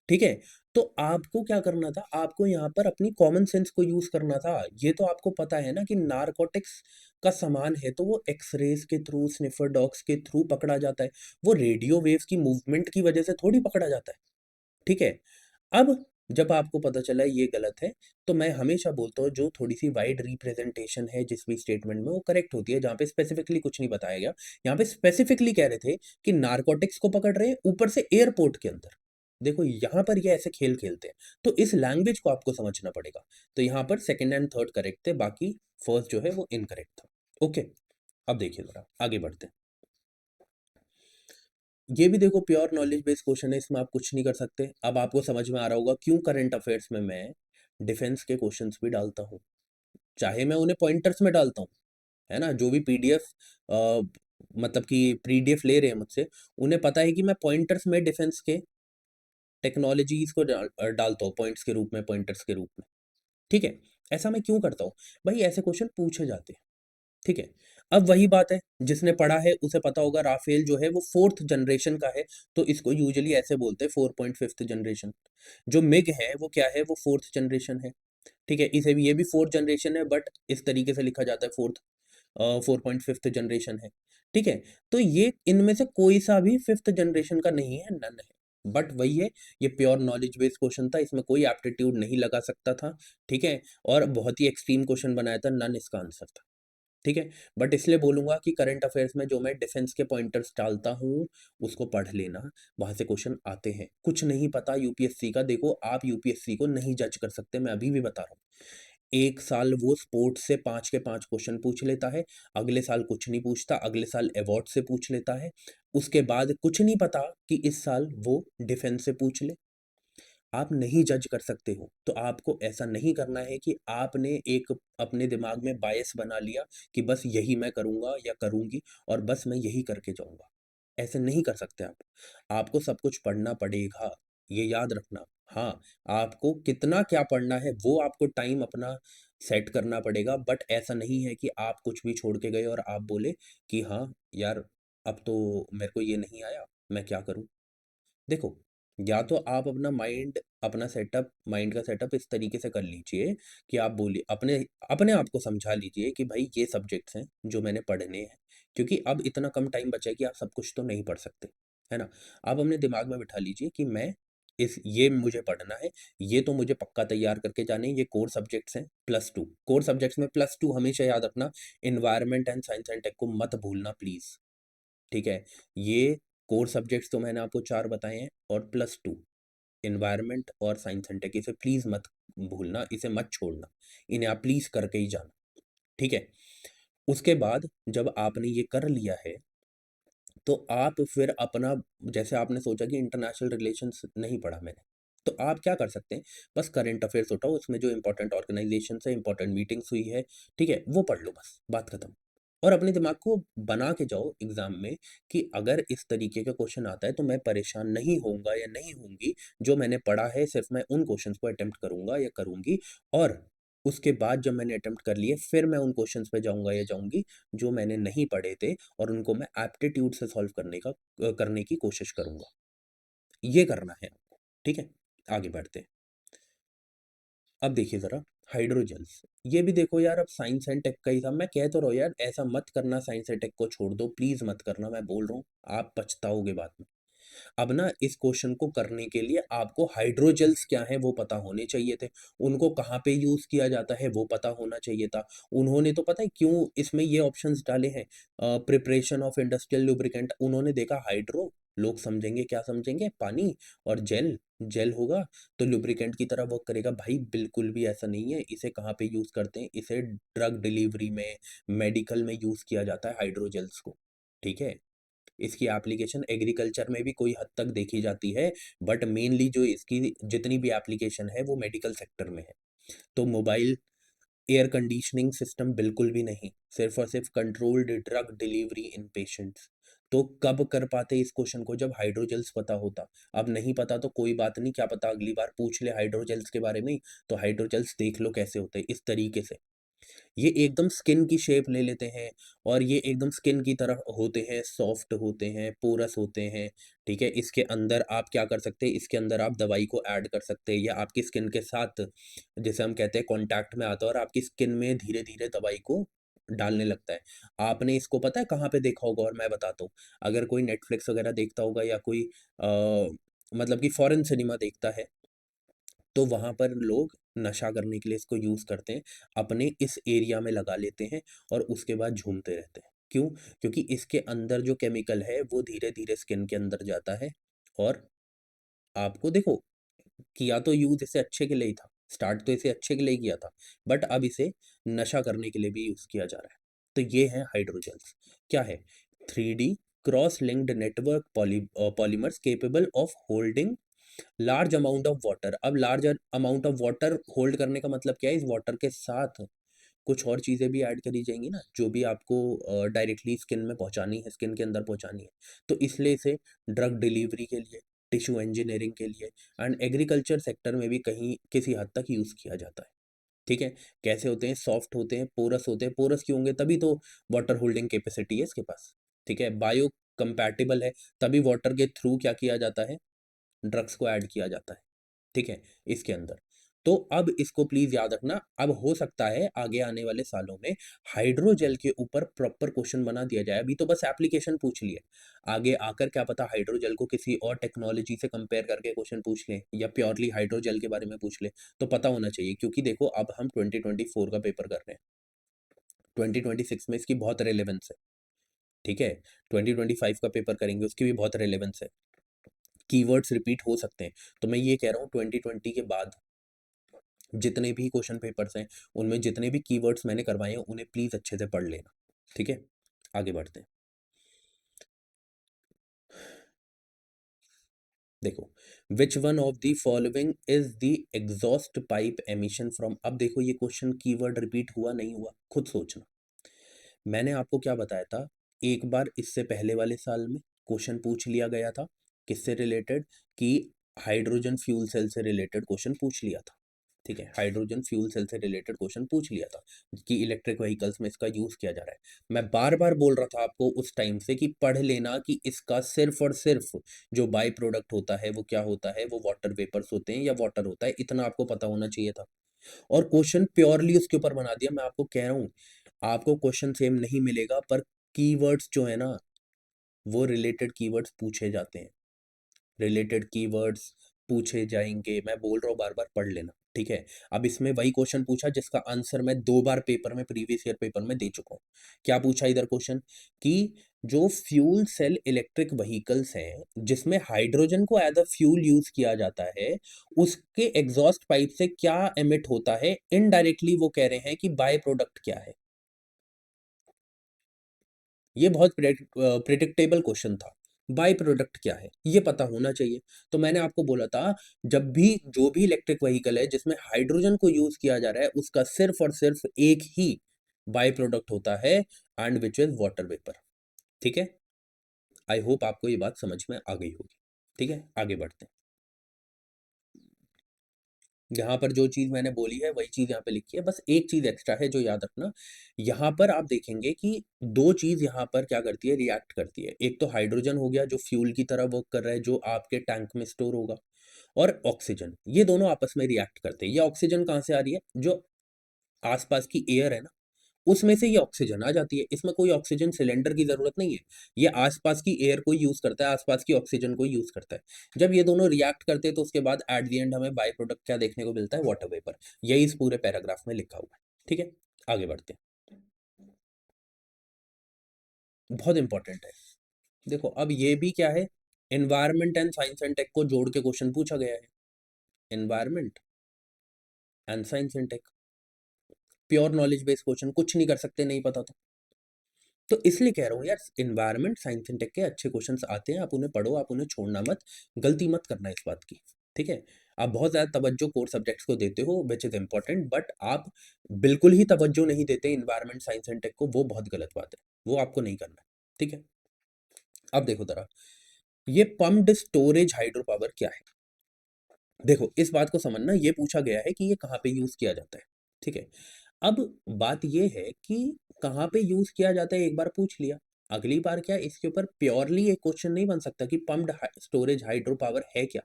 ठीक है? तो आपको क्या करना था, आपको यहाँ पर अपनी कॉमन सेंस को यूज़ करना था। ये तो आपको पता है ना कि नारकोटिक्स का सामान है तो वो एक्स-रेज़ के थ्रू, स्निफर डॉग्स के थ्रू पकड़ा जाता है। वो रेडियो वेव्स की मूवमेंट की वज़ह से थोड़ी पकड़ा जाता है, ठीक है? अब जब आपको पता चला ये गलत है, तो मैं हमेशा बोलता हूँ जो थोड़ी-सी वाइड रिप्रेज़ेंटेशन है जिस भी स्टेटमेंट में वो करेक्ट होती है, जहाँ पे स्पेसिफिकली कुछ नहीं बताया गया। यहाँ पे स्पेसिफिकली कह रहे थे कि नारकोटिक्स को पकड़ रहे हैं, ऊपर से एयरपोर्ट के अंदर। देखो यहाँ पर ये ऐसे खेल खेलते हैं, तो इस लैंग्वेज को आपको समझना पड़ेगा। तो यहाँ पर सेकंड एंड थर्ड करेक्ट थे, बाकी फर्स्ट जो है वो इनकरेक्ट था। ओके, अब देखिए ज़रा आगे बढ़ते हैं। ये भी देखो प्योर नॉलेज बेस्ड क्वेश्चन है, इसमें आप कुछ नहीं कर सकते। अब आपको समझ में आ रहा होगा क्यों करंट अफेयर्स में मैं डिफेंस के क्वेश्चंस भी डालता हूँ। चाहे मैं उन्हें पॉइंटर्स में डालता हूँ, है ना? जो भी पीडीएफ मतलब कि पीडीएफ ले रहे हैं मुझसे, उन्हें पता है कि मैं पॉइंटर्स में डिफेंस के टेक्नोलॉजीज़ को डालता हूँ पॉइंट्स के रूप में, पॉइंटर्स के रूप में, ठीक है? ऐसा मैं क्यों करता हूँ? भाई ऐसे क्वेश्चन पूछे जाते हैं, ठीक है? अब वही बात है, जिसने पढ़ा है उसे पता होगा राफेल जो है वो 4th जनरेशन का है, तो इसको यूजुअली ऐसे बोलते हैं 4.5th जनरेशन। जो मिग है वो क्या है? वो 4th जनरेशन है, ठीक है? इसे भी ये भी 4th जनरेशन है बट इस तरीके से लिखा जाता है 4.5th जनरेशन है, ठीक है? तो ये इनमें से कोई सा भी 5th जनरेशन का नहीं है, नन है। बट वही है, ये प्योर नॉलेज बेस्ड क्वेश्चन था, इसमें कोई एप्टीट्यूड नहीं लगा सकता था, ठीक है? और बहुत ही एक्सट्रीम क्वेश्चन बनाया था, नन इसका आंसर था, ठीक है? बट इसलिए बोलूँगा कि करंट अफेयर्स में जो मैं डिफेंस के पॉइंटर्स डालता हूँ, उसको पढ़ लेना, वहाँ से क्वेश्चन आते हैं। कुछ नहीं पता यूपीएससी का, देखो आप यूपीएससी को नहीं जज कर सकते, मैं अभी भी बता रहा हूँ। एक साल वो स्पोर्ट्स से 5 के 5 क्वेश्चन पूछ लेता है, अगले साल कुछ नहीं पूछता, अगले साल अवार्ड से पूछ लेता है, उसके बाद कुछ नहीं पता कि इस साल वो डिफेंस से पूछ ले। आप नहीं जज कर सकते हो, तो आपको ऐसा नहीं करना है कि आपने एक अपने दिमाग में बायस बना लिया कि बस यही मैं करूँगा या करूँगी और बस मैं यही करके जाऊँगा। ऐसे नहीं कर सकते आप। आपको सब कुछ पढ़ना पड़ेगा, ये याद रखना। हाँ, आपको कितना क्या पढ़ना है वो आपको टाइम अपना सेट करना पड़ेगा बट ऐसा नहीं है कि आप कुछ भी छोड़ के गए और आप बोले कि हाँ, यार अब तो मेरे को ये नहीं आया, मैं क्या करूँ? देखो, या तो आप अपना माइंड का सेटअप इस तरीके से कर लीजिए कि आप बोलिए अपने अपने आप को समझा लीजिए कि भाई ये सब्जेक्ट्स हैं जो मैंने पढ़ने हैं। क्योंकि अब इतना कम टाइम बचा है कि आप सब कुछ तो नहीं पढ़ सकते, है ना? आप अपने दिमाग में बिठा लीजिए कि मैं इस ये मुझे पढ़ना है, ये तो मुझे पक्का तैयार करके जाने हैं, ये कोर सब्जेक्ट्स हैं +2 कोर सब्जेक्ट्स में +2 हमेशा याद रखना, environment and science and tech को मत भूलना प्लीज़। ठीक है? ये कोर सब्जेक्ट्स तो मैंने आपको 4 बताए हैं और +2 एनवायरनमेंट और साइंस एंड टेक इसे प्लीज़ मत भूलना, इसे मत छोड़ना। इन्हें आप प्लीज़ करके ही जाना, ठीक है? उसके बाद जब आपने ये कर लिया है, तो आप फिर अपना जैसे आपने सोचा कि इंटरनेशनल रिलेशंस नहीं पढ़ा मैंने, तो आप क्या कर सकते हैं, बस करंट अफेयर्स उठाओ, उसमें जो इम्पोर्टेंट ऑर्गनाइज़ेशंस है, इम्पोर्टेंट मीटिंग्स हुई है, ठीक है? वो पढ़ लो बस, बात खत्म। और अपने दिमाग को बना के जाओ एग्ज़ाम में कि अगर इस तरीके का क्वेश्चन आता है, तो मैं परेशान नहीं होऊँगा या नहीं होऊँगी, जो मैंने पढ़ा है सिर्फ़ मैं उन क्वेश्चन्स को अटेम्प्ट करूँगा या करूँगी और उसके बाद जब मैंने अटेम्प्ट कर लिए, फिर मैं उन क्वेश्चन्स पे जाऊँगा या जाऊँगी, जो मैंने नहीं पढ़े थे और उनको मैं एप्टीट्यूड से सॉल्व करने की कोशिश करूँगा। ये करना है आपको, ठीक है? आगे बढ़ते हैं। अब देखिए ज़रा हाइड्रोजेल्स, ये भी देखो यार अब साइंस एंड टेक का ही था, मैं कह तो रहा हूँ यार ऐसा मत करना साइंस एंड टेक को छोड़ दो, प्लीज़ मत करना मैं बोल रहा हूँ, आप पछताओगे बाद में। अब ना इस क्वेश्चन को करने के लिए आपको हाइड्रोजेल्स क्या हैं वो पता होने चाहिए थे। उनको कहाँ पे यूज़ किया जाता है वो पता होना चाहिए था। उन्होंने तो पता है क्यों इसमें ये ऑप्शंस डाले हैं प्रिपरेशन ऑफ इंडस्ट्रियल लुब्रिकेंट उन्होंने देखा हाइड्रो, लोग समझेंगे क्या समझेंगे पानी और जेल, जेल होगा तो लुब्रिकेंट की तरह वर्क करेगा। भाई बिल्कुल भी ऐसा नहीं है। इसे कहाँ पे यूज़ करते हैं? इसे ड्रग डिलीवरी में, मेडिकल में यूज़ किया जाता है हाइड्रोजेल्स को, ठीक है? इसकी एप्लीकेशन एग्रीकल्चर में भी कोई हद तक देखी जाती है, बट मेनली जो इसकी जितनी भी एप्लीकेशन है वो मेडिकल सेक्टर में है। तो मोबाइल एयर कंडीशनिंग सिस्टम बिल्कुल भी नहीं, सिर्फ़ और सिर्फ़ कंट्रोल्ड ड्रग डिलीवरी इन पेशेंट्स। तो कब कर पाते इस क्वेश्चन को जब हाइड्रोजेल्स पता होता। अब नहीं पता तो कोई बात नहीं, क्या पता अगली बार पूछ ले हाइड्रोजेल्स के बारे में, तो हाइड्रोजेल्स देख लो कैसे होते हैं, इस तरीके से। ये एकदम स्किन की शेप ले लेते हैं और ये एकदम स्किन की तरह होते हैं, सॉफ्ट होते हैं, पोरस होते हैं, ठीक है? इसके अंदर आप क्या कर सकते हैं, इसके अंदर आप दवाई को ऐड कर सकते हैं या आपकी स्किन के साथ जैसे हम कहते हैं कॉन्टैक्ट में आता है और आपकी स्किन में धीरे-धीरे दवाई को डालने लगता है। आपने इसको पता है कहाँ पे देखा होगा और मैं बताता हूँ। अगर कोई नेटफ्लिक्स वगैरह देखता होगा या कोई मतलब कि फॉरेन सिनेमा देखता है तो वहाँ पर लोग नशा करने के लिए इसको यूज़ करते हैं, अपने इस एरिया में लगा लेते हैं और उसके बाद झूमते रहते हैं। क्यों? क्योंकि इसके अंदर जो केमिकल है वो धीरे-धीरे स्किन के अंदर जाता है और आपको देखो किया तो यूज़ इसे अच्छे के लिए ही था, स्टार्ट तो इसे अच्छे के लिए ही किया था, बट अब इसे नशा करने के लिए भी यूज़ किया जा रहा है। तो ये है हाइड्रोजेल्स। क्या है? 3D cross linked network polymers capable of holding large amount of water. अब large amount of water hold करने का मतलब क्या है? इस वाटर के साथ कुछ और चीज़ें भी ऐड करी जाएंगी ना, जो भी आपको डायरेक्टली स्किन में पहुंचानी है, स्किन के अंदर पहुंचानी है। तो इसलिए इसे ड्रग डिलीवरी के लिए, टिश्यू इंजीनियरिंग के लिए एंड एग्रीकल्चर सेक्टर में भी कहीं किसी हद तक यूज़ किया जाता है। ठीक है? कैसे होते हैं? सॉफ्ट होते हैं, पोरस होते हैं। पोरस क्यों होंगे? तभी तो वाटर होल्डिंग कैपेसिटी है इसके पास। ठीक है? बायो कंपैटिबल है, तभी वाटर के थ्रू क्या किया जाता है? ड्रग्स को ऐड किया जाता है। ठीक है? इसके अंदर। तो अब इसको प्लीज़ याद रखना, अब हो सकता है आगे आने वाले सालों में हाइड्रोजेल के ऊपर प्रॉपर क्वेश्चन बना दिया जाए। अभी तो बस एप्लीकेशन पूछ लिया, आगे आकर क्या पता हाइड्रोजेल को किसी और टेक्नोलॉजी से कंपेयर करके क्वेश्चन पूछ लें या प्योरली हाइड्रोजेल के बारे में पूछ लें, तो पता होना चाहिए। क्योंकि देखो अब हम 2024 का पेपर कर रहे हैं, 2026 में इसकी बहुत रेलेवेंस है। ठीक है? 2025 का पेपर करेंगे, उसकी भी बहुत रेलेवेंस है। कीवर्ड्स रिपीट हो सकते हैं, तो मैं ये कह रहा हूँ 2020 के बाद जितने भी क्वेश्चन पेपर्स हैं, उनमें जितने भी कीवर्ड्स मैंने करवाए हैं, उन्हें प्लीज़ अच्छे से पढ़ लेना। ठीक है? आगे बढ़ते हैं। देखो, which one of the following is the exhaust pipe emission from, अब देखो ये क्वेश्चन कीवर्ड रिपीट हुआ नहीं हुआ, खुद सोचना। मैंने आपको क्या बताया था, एक बार इससे पहले वाले साल में क्वेश्चन पूछ लिया गया था, किससे रिलेटेड, कि हाइड्रोजन फ्यूल सेल से रिलेटेड क्वेश्चन पूछ लिया था। ठीक है? हाइड्रोजन फ्यूल सेल से रिलेटेड क्वेश्चन पूछ लिया था कि इलेक्ट्रिक व्हीकल्स में इसका यूज़ किया जा रहा है। मैं बार-बार बोल रहा था आपको उस टाइम से कि पढ़ लेना कि इसका सिर्फ़ और सिर्फ़ जो बाय प्रोडक्ट होता है, वो क्या होता है, वो वाटर वेपर्स होते हैं या वाटर होता है, इतना आपको पता होना चाहिए था। और क्वेश्चन प्योरली उसके ऊपर बना दिया। मैं आपको कह रहा हूँ, आपको क्वेश्चन सेम नहीं मिलेगा, पर कीवर्ड्स जो है ना, वो रिलेटेड कीवर्ड्स पूछे जाते हैं। रिलेटेड कीवर्ड्स पूछे जाएँगे, मैं बोल रहा हूँ बार-बार, पढ़ लेना, ठीक है? अब इसमें वही क्वेश्चन पूछा जिसका आंसर मैं 2 बार पेपर में, प्रीवियस ईयर पेपर में दे चुका हूँ। क्या पूछा इधर क्वेश्चन, कि जो फ्यूल सेल इलेक्ट्रिक व्हीकल्स हैं, जिसमें हाइड्रोजन को एज़ अ फ्यूल यूज़ किया जाता है, उसके एग्ज़ॉस्ट पाइप से क्या एमिट होता है? इनडायरेक्टली वो कह रहे हैं कि बाय प्रोडक्ट क्या है? ये बहुत प्रेडिक्टेबल क्वेश्चन था। बाय प्रोडक्ट क्या है? ये पता होना चाहिए। तो मैंने आपको बोला था, जब भी जो भी इलेक्ट्रिक व्हीकल है जिसमें हाइड्रोजन को यूज़ किया जा रहा है, उसका सिर्फ़ और सिर्फ़ एक ही बाय प्रोडक्ट होता है, and which is water vapour. ठीक है? आई होप आपको ये बात समझ में आ गई होगी। ठीक है? आगे बढ़ते हैं। यहाँ पर जो चीज़ मैंने बोली है, वही चीज़ यहाँ पे लिखी है, बस एक चीज़ एक्स्ट्रा है जो याद रखना। यहाँ पर आप देखेंगे कि 2 चीज़ यहाँ पर क्या करती है, रिएक्ट करती है। एक तो हाइड्रोजन हो गया जो फ्यूल की तरह वर्क कर रहा है, जो आपके टैंक में स्टोर होगा, और ऑक्सीजन। ये दोनों आपस में रिएक्ट करते हैं। ये ऑक्सीजन कहाँ से आ रही है? जो आस-पास की एयर है ना, उसमें से ये ऑक्सीजन आ जाती है। इसमें कोई ऑक्सीजन सिलेंडर की ज़रूरत नहीं है। ये आस-पास की एयर को यूज़ करता है, आस-पास की ऑक्सीजन को यूज़ करता है। जब ये दोनों रिएक्ट करते हैं, तो उसके बाद एट द एंड हमें बाय प्रोडक्ट क्या देखने को मिलता है? Water vapour. यही इस पूरे पैराग्राफ में लिखा हुआ है। ठीक है? आगे बढ़ते हैं। बहुत इंपॉर्टेंट है। देखो अब ये भी क्या है? Environment and science and tech को जोड़ के क्वेश्चन पूछा गया है। Environment and science and tech, pure knowledge based question, कुछ नहीं कर सकते नहीं पता तो इसलिए कह रहा हूँ यार, एनवायरनमेंट साइंस एंड टेक के अच्छे क्वेश्चंस आते हैं, आप उन्हें पढ़ो, आप उन्हें छोड़ना मत, गलती मत करना इस बात की। ठीक है? आप बहुत ज़्यादा तवज्जो कोर सब्जेक्ट्स को देते हो, व्हिच इज़ इम्पोर्टेंट, बट आप बिल्कुल ही तवज्जो नहीं देते एनवायरनमेंट साइंस एंड टेक को, वो बहुत गलत बात है। वो आपको नहीं करना है। ठीक है? अब देखो ज़रा, ये पम्प्ड स्टोरेज हाइड्रो पावर क्या है? देखो इस बात को समझना, ये पूछा गया है कि ये कहाँ पे यूज़ किया जाता है। ठीक है? अब बात ये है कि कहाँ पे यूज़ किया जाता है, एक बार पूछ लिया। अगली बार क्या इसके ऊपर प्योरली एक क्वेश्चन नहीं बन सकता कि पम्प्ड स्टोरेज हाइड्रो पावर है क्या?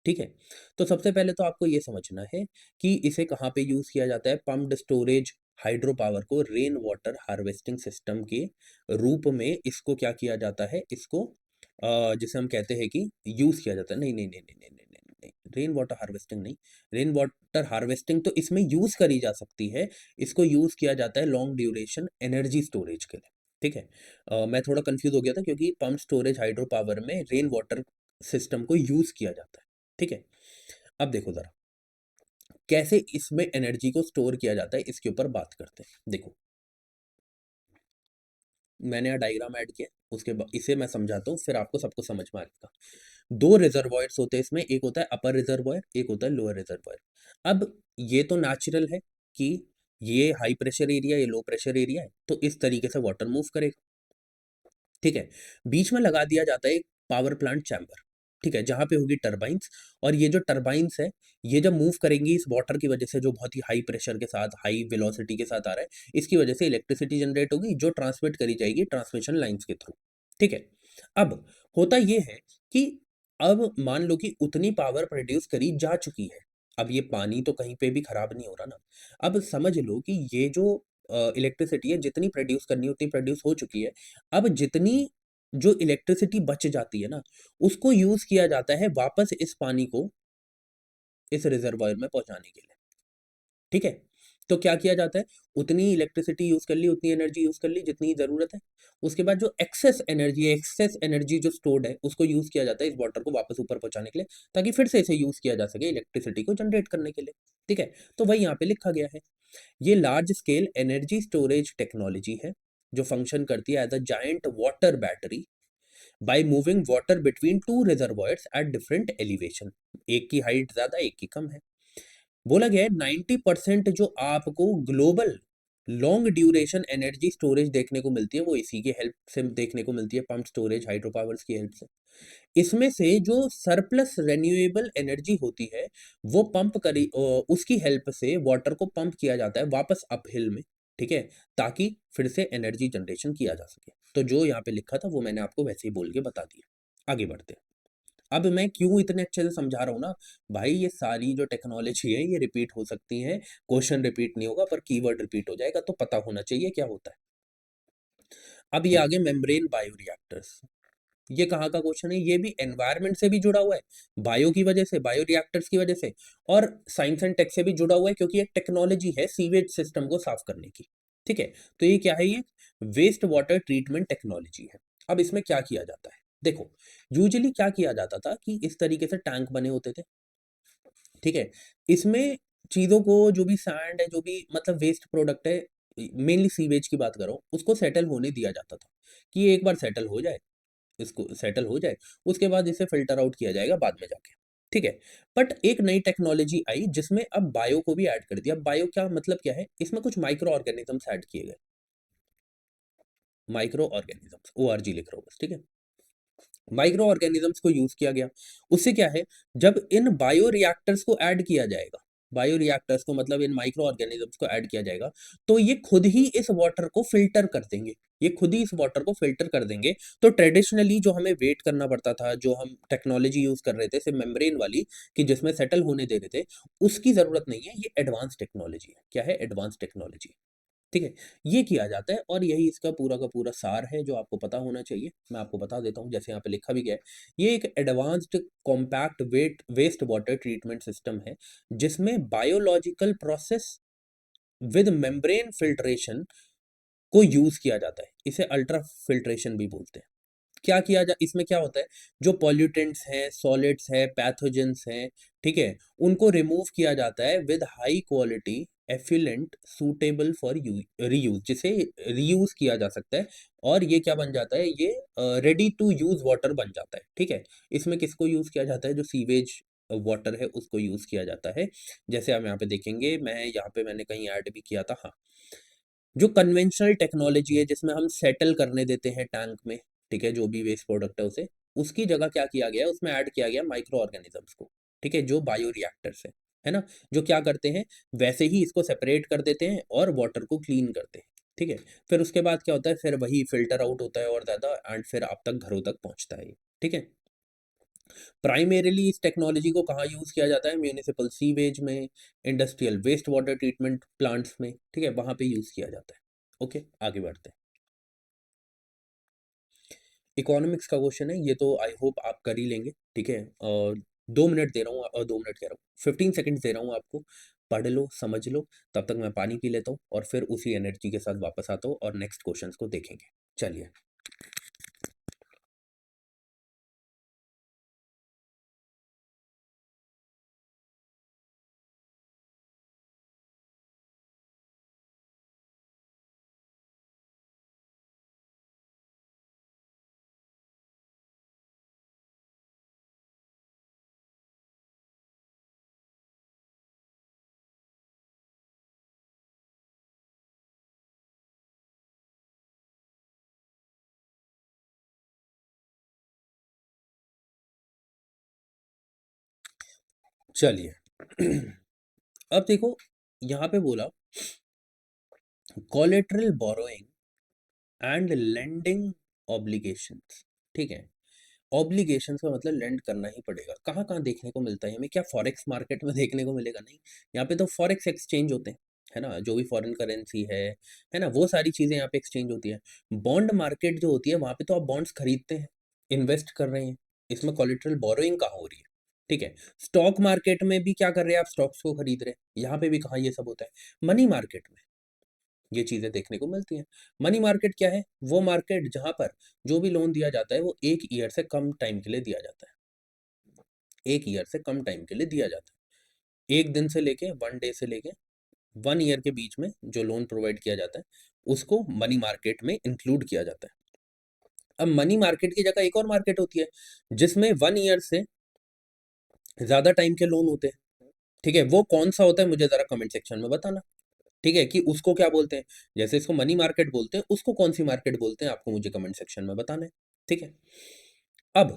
ठीक है? तो सबसे पहले तो आपको ये समझना है कि इसे कहाँ पे यूज़ किया जाता है। पम्प्ड स्टोरेज हाइड्रो पावर को रेन वाटर हार्वेस्टिंग सिस्टम के रूप में इसको क्या किया जाता है, इसको जिसे हम कहते हैं कि यूज़ किया जाता है। नहीं, नहीं, नहीं, नहीं, नहीं, नहीं, नहीं, नहीं, रेन वाटर हार्वेस्टिंग नहीं। रेन वाटर हार्वेस्टिंग तो इसमें यूज़ करी जा सकती है। इसको यूज़ किया जाता है लॉन्ग ड्यूरेशन एनर्जी स्टोरेज के लिए। ठीक है? मैं थोड़ा कन्फ्यूज़ हो गया था क्योंकि पम्प स्टोरेज हाइड्रो पावर में रेन वाटर सिस्टम को यूज़ किया जाता है। ठीक है? अब देखो ज़रा, कैसे इसमें एनर्जी को स्टोर किया जाता है, इसके ऊपर बात करते हैं। देखो, मैंने यहाँ डायग्राम ऐड किया है, उसके बा इसे मैं समझाता हूँ, फिर आपको सब कुछ समझ में आएगा। 2 रिजर्वॉयर्स होते हैं इसमें, एक होता है अपर रिजर्वॉयर, एक होता है लोअर रिजर्वॉयर। अब ये तो नेचुरल है कि ये हाई प्रेशर एरिया, ये लो प्रेशर एरिया है, तो इस तरीके से वाटर मूव करेगा। ठीक है, बीच में लगा दिया जाता है एक पावर प्लांट चैम्बर। ठीक है, जहाँ पे होगी टरबाइन्स, और ये जो टरबाइन्स है, ये जब मूव करेंगी इस वाटर की वजह से, जो बहुत ही हाई प्रेशर के साथ, हाई वेलोसिटी के साथ आ रहा है, इसकी वजह से इलेक्ट्रिसिटी जनरेट होगी, जो ट्रांसमिट करी जाएगी ट्रांसमिशन लाइन्स के थ्रू। ठीक है, अब होता ये है कि अब मान लो कि उतनी पावर प्रोड्यूस करी जा चुकी है। अब ये पानी तो कहीं पे भी खराब नहीं हो रहा ना। अब समझ लो कि ये जो इलेक्ट्रिसिटी है, जितनी प्रोड्यूस करनी है उतनी प्रोड्यूस हो चुकी है। अब जितनी जो इलेक्ट्रिसिटी बच जाती है ना, उसको यूज़ किया जाता है वापस इस पानी को इस रिज़र्वॉयर में पहुँचाने के लिए। ठीक है? तो क्या किया जाता है, उतनी इलेक्ट्रिसिटी यूज़ कर ली, उतनी एनर्जी यूज़ कर ली जितनी ज़रूरत है। उसके बाद जो एक्सेस एनर्जी जो स्टोर्ड है, उसको यूज़ किया जाता है इस वाटर को वापस ऊपर पहुँचाने के लिए, ताकि फिर से इसे यूज़ किया जा सके इलेक्ट्रिसिटी को जनरेट करने के लिए। ठीक है? तो वही यहाँ पे लिखा गया है। ये large scale energy storage technology है, जो फंक्शन करती है as a giant water battery by moving water between 2 reservoirs at different elevation. एक की हाइट ज़्यादा, एक की कम है। बोला गया है 90% जो आपको global long duration energy storage देखने को मिलती है, वो इसी की हेल्प से देखने को मिलती है, पंप स्टोरेज, हाइड्रो पावर्स की हेल्प से। इसमें से जो सरप्लस रिन्यूएबल एनर्जी होती है, वो उसकी हेल्प से वाटर को पंप किया जाता है वापस अपहिल में। ठीक है, ताकि फिर से एनर्जी जनरेशन किया जा सके। तो जो यहाँ पे लिखा था वो मैंने आपको वैसे ही बोल के बता दिया। आगे बढ़ते हैं। अब मैं क्यों इतने अच्छे से समझा रहा हूँ ना, भाई ये सारी जो टेक्नोलॉजी है ये रिपीट हो सकती है, क्वेश्चन रिपीट नहीं होगा पर कीवर्ड रिपीट हो जाएगा, तो पता होना चाहिए क्या होता है। अब ये आगे मेम्ब्रेन बायोरिएक्टर्स, ये कहाँ का क्वेश्चन है, ये भी एनवायरनमेंट से भी जुड़ा हुआ है, बायो की वजह से, बायो रिएक्टर्स की वजह से, और साइंस एंड टेक से भी जुड़ा हुआ है, क्योंकि एक टेक्नोलॉजी है सीवेज सिस्टम को साफ करने की। ठीक है, तो ये क्या है, ये वेस्ट वाटर ट्रीटमेंट टेक्नोलॉजी है। अब इसमें क्या किया जाता है, देखो, यूजुअली क्या किया जाता था कि इस तरीके से टैंक बने होते थे। ठीक है, इसमें चीज़ों को, जो भी सैंड है, जो भी मतलब वेस्ट प्रोडक्ट है, मेनली सीवेज की बात कर रहा हूँ, उसको सेटल होने दिया जाता था कि ये एक बार सेटल हो जाए, इसको सेटल हो जाए, उसके बाद इसे फ़िल्टर आउट किया जाएगा बाद में जाके। ठीक है? बट एक नई टेक्नोलॉजी आई जिसमें अब बायो को भी ऐड कर दिया। बायो क्या मतलब क्या है? इसमें कुछ माइक्रो ऑर्गेनिज़म्स ऐड किए गए। माइक्रो ऑर्गेनिज़म्स, ओआरजी लिख रहा हूँ बस, ठीक है? माइक्रो ऑर्गेनिज़म्स को यूज़ किया गया। उससे क्या है, जब इन बायो रिएक्टर्स को ऐड किया जाएगा, बायो रिएक्टर्स को मतलब इन माइक्रो ऑर्गेनिज़म्स को ऐड किया जाएगा, तो ये खुद ही इस वाटर को फ़िल्टर कर देंगे। ये खुद ही इस वाटर को फ़िल्टर कर देंगे। तो ट्रेडिशनली जो हमें वेट करना पड़ता था, जो हम टेक्नोलॉजी यूज़ कर रहे थे सिर्फ़ मेम्ब्रेन वाली, कि जिसमें सेटल होने दे रहे थे, उसकी ज़रूरत नहीं है। ये एडवांस टेक्नोलॉजी है। क्या है? Advance technology. ठीक है? ये किया जाता है और यही इसका पूरा का पूरा सार है जो आपको पता होना चाहिए। मैं आपको बता देता हूँ, जैसे यहाँ पे लिखा भी गया है। ये एक advanced compact waste water treatment system है, जिसमें biological process with membrane filtration को यूज़ किया जाता है। इसे अल्ट्रा फिल्ट्रेशन भी बोलते हैं। क्या किया जा इसमें क्या होता है, जो पॉल्यूटेंट्स हैं, सॉलिड्स हैं, पैथोजेंस हैं, ठीक है? उनको रिमूव किया जाता है with high quality effluent suitable for reuse, जिसे रीयूज़ किया जा सकता है, और ये क्या बन जाता है, ये रेडी टू यूज़ वाटर बन जाता है, ठीक है? इसमें किसको यूज़ किया जाता है, जो सीवेज वाटर है उसको यूज़ किया जाता है। जैसे हम यहाँ पे देखेंगे, यहाँ पे मैंने कहीं ऐड भी किया था, हाँ। जो कन्वेंशनल टेक्नोलॉजी है जिसमें हम सेटल करने देते हैं टैंक में, ठीक है, जो भी वेस्ट प्रोडक्ट है उसे, उसकी जगह क्या किया गया है, उसमें ऐड किया गया माइक्रो ऑर्गेनिजम्स को, ठीक है, जो बायो रिएक्टर्स है ना, जो क्या करते हैं, वैसे ही इसको सेपरेट कर देते हैं और वाटर को क्लीन करते हैं। ठीक है, फिर उसके बाद क्या होता है, फिर वही फिल्टर आउट होता है और ज़्यादा, एंड फिर आप तक घरों तक पहुंचता है ये। ठीक है, प्राइमरीली इस टेक्नोलॉजी को कहाँ यूज़ किया जाता है, म्यूनिसिपल सीवेज में, industrial waste water treatment plants में, ठीक है, वहाँ पे यूज़ किया जाता है। ओके, आगे बढ़ते हैं। इकोनॉमिक्स का क्वेश्चन है, ये तो आई होप आप कर ही लेंगे, ठीक है? और 2 मिनट दे रहा हूँ, 2 मिनट कह रहा हूँ, 15 सेकंड्स दे रहा हूँ आपको, पढ़ लो, समझ लो, तब तक मैं पानी पी लेता हूँ और फिर उसी एनर्जी के साथ वापस आता हूँ और नेक्स्ट क्वेश्चंस को देखेंगे। चलिए। चलिए अब देखो यहाँ पे बोला collateral borrowing and lending obligations, ठीक है। ऑब्लिगेशंस का मतलब लेंड करना ही पड़ेगा। कहाँ कहाँ देखने को मिलता है हमें? क्या फॉरेक्स मार्केट में देखने को मिलेगा? नहीं, यहाँ पे तो फॉरेक्स एक्सचेंज होते हैं, है ना, जो भी फॉरेन करेंसी है ना, वो सारी चीजें यहाँ पे एक्सचेंज होती है। बॉन्ड मार्केट जो होती है वहां पे तो आप बॉन्ड्स खरीदते हैं, इन्वेस्ट कर रहे हैं, इसमें कोलेटरल बोरोइंग कहाँ हो रही है? ठीक है। स्टॉक मार्केट में भी क्या कर रहे हैं आप? स्टॉक्स को खरीद रहे हैं, यहाँ पे भी कहाँ ये सब होता है? मनी मार्केट में ये चीजें देखने को मिलती हैं। मनी मार्केट क्या है? वो मार्केट जहां पर जो भी लोन दिया जाता है वो 1 ईयर से कम टाइम के लिए दिया जाता है, 1 ईयर से कम टाइम के लिए दिया जाता है। 1 दिन से लेके 1 डे से लेके 1 ईयर के बीच में जो लोन प्रोवाइड किया जाता है उसको मनी मार्केट में इंक्लूड किया जाता है। अब मनी मार्केट की जगह एक और मार्केट होती है जिसमें 1 ईयर से ज्यादा टाइम के लोन होते हैं, ठीक है। वो कौन सा होता है मुझे जरा कमेंट सेक्शन में बताना, ठीक है, कि उसको क्या बोलते हैं। जैसे इसको मनी मार्केट बोलते हैं, उसको कौन सी मार्केट बोलते हैं आपको मुझे कमेंट सेक्शन में बताना है, ठीक है। अब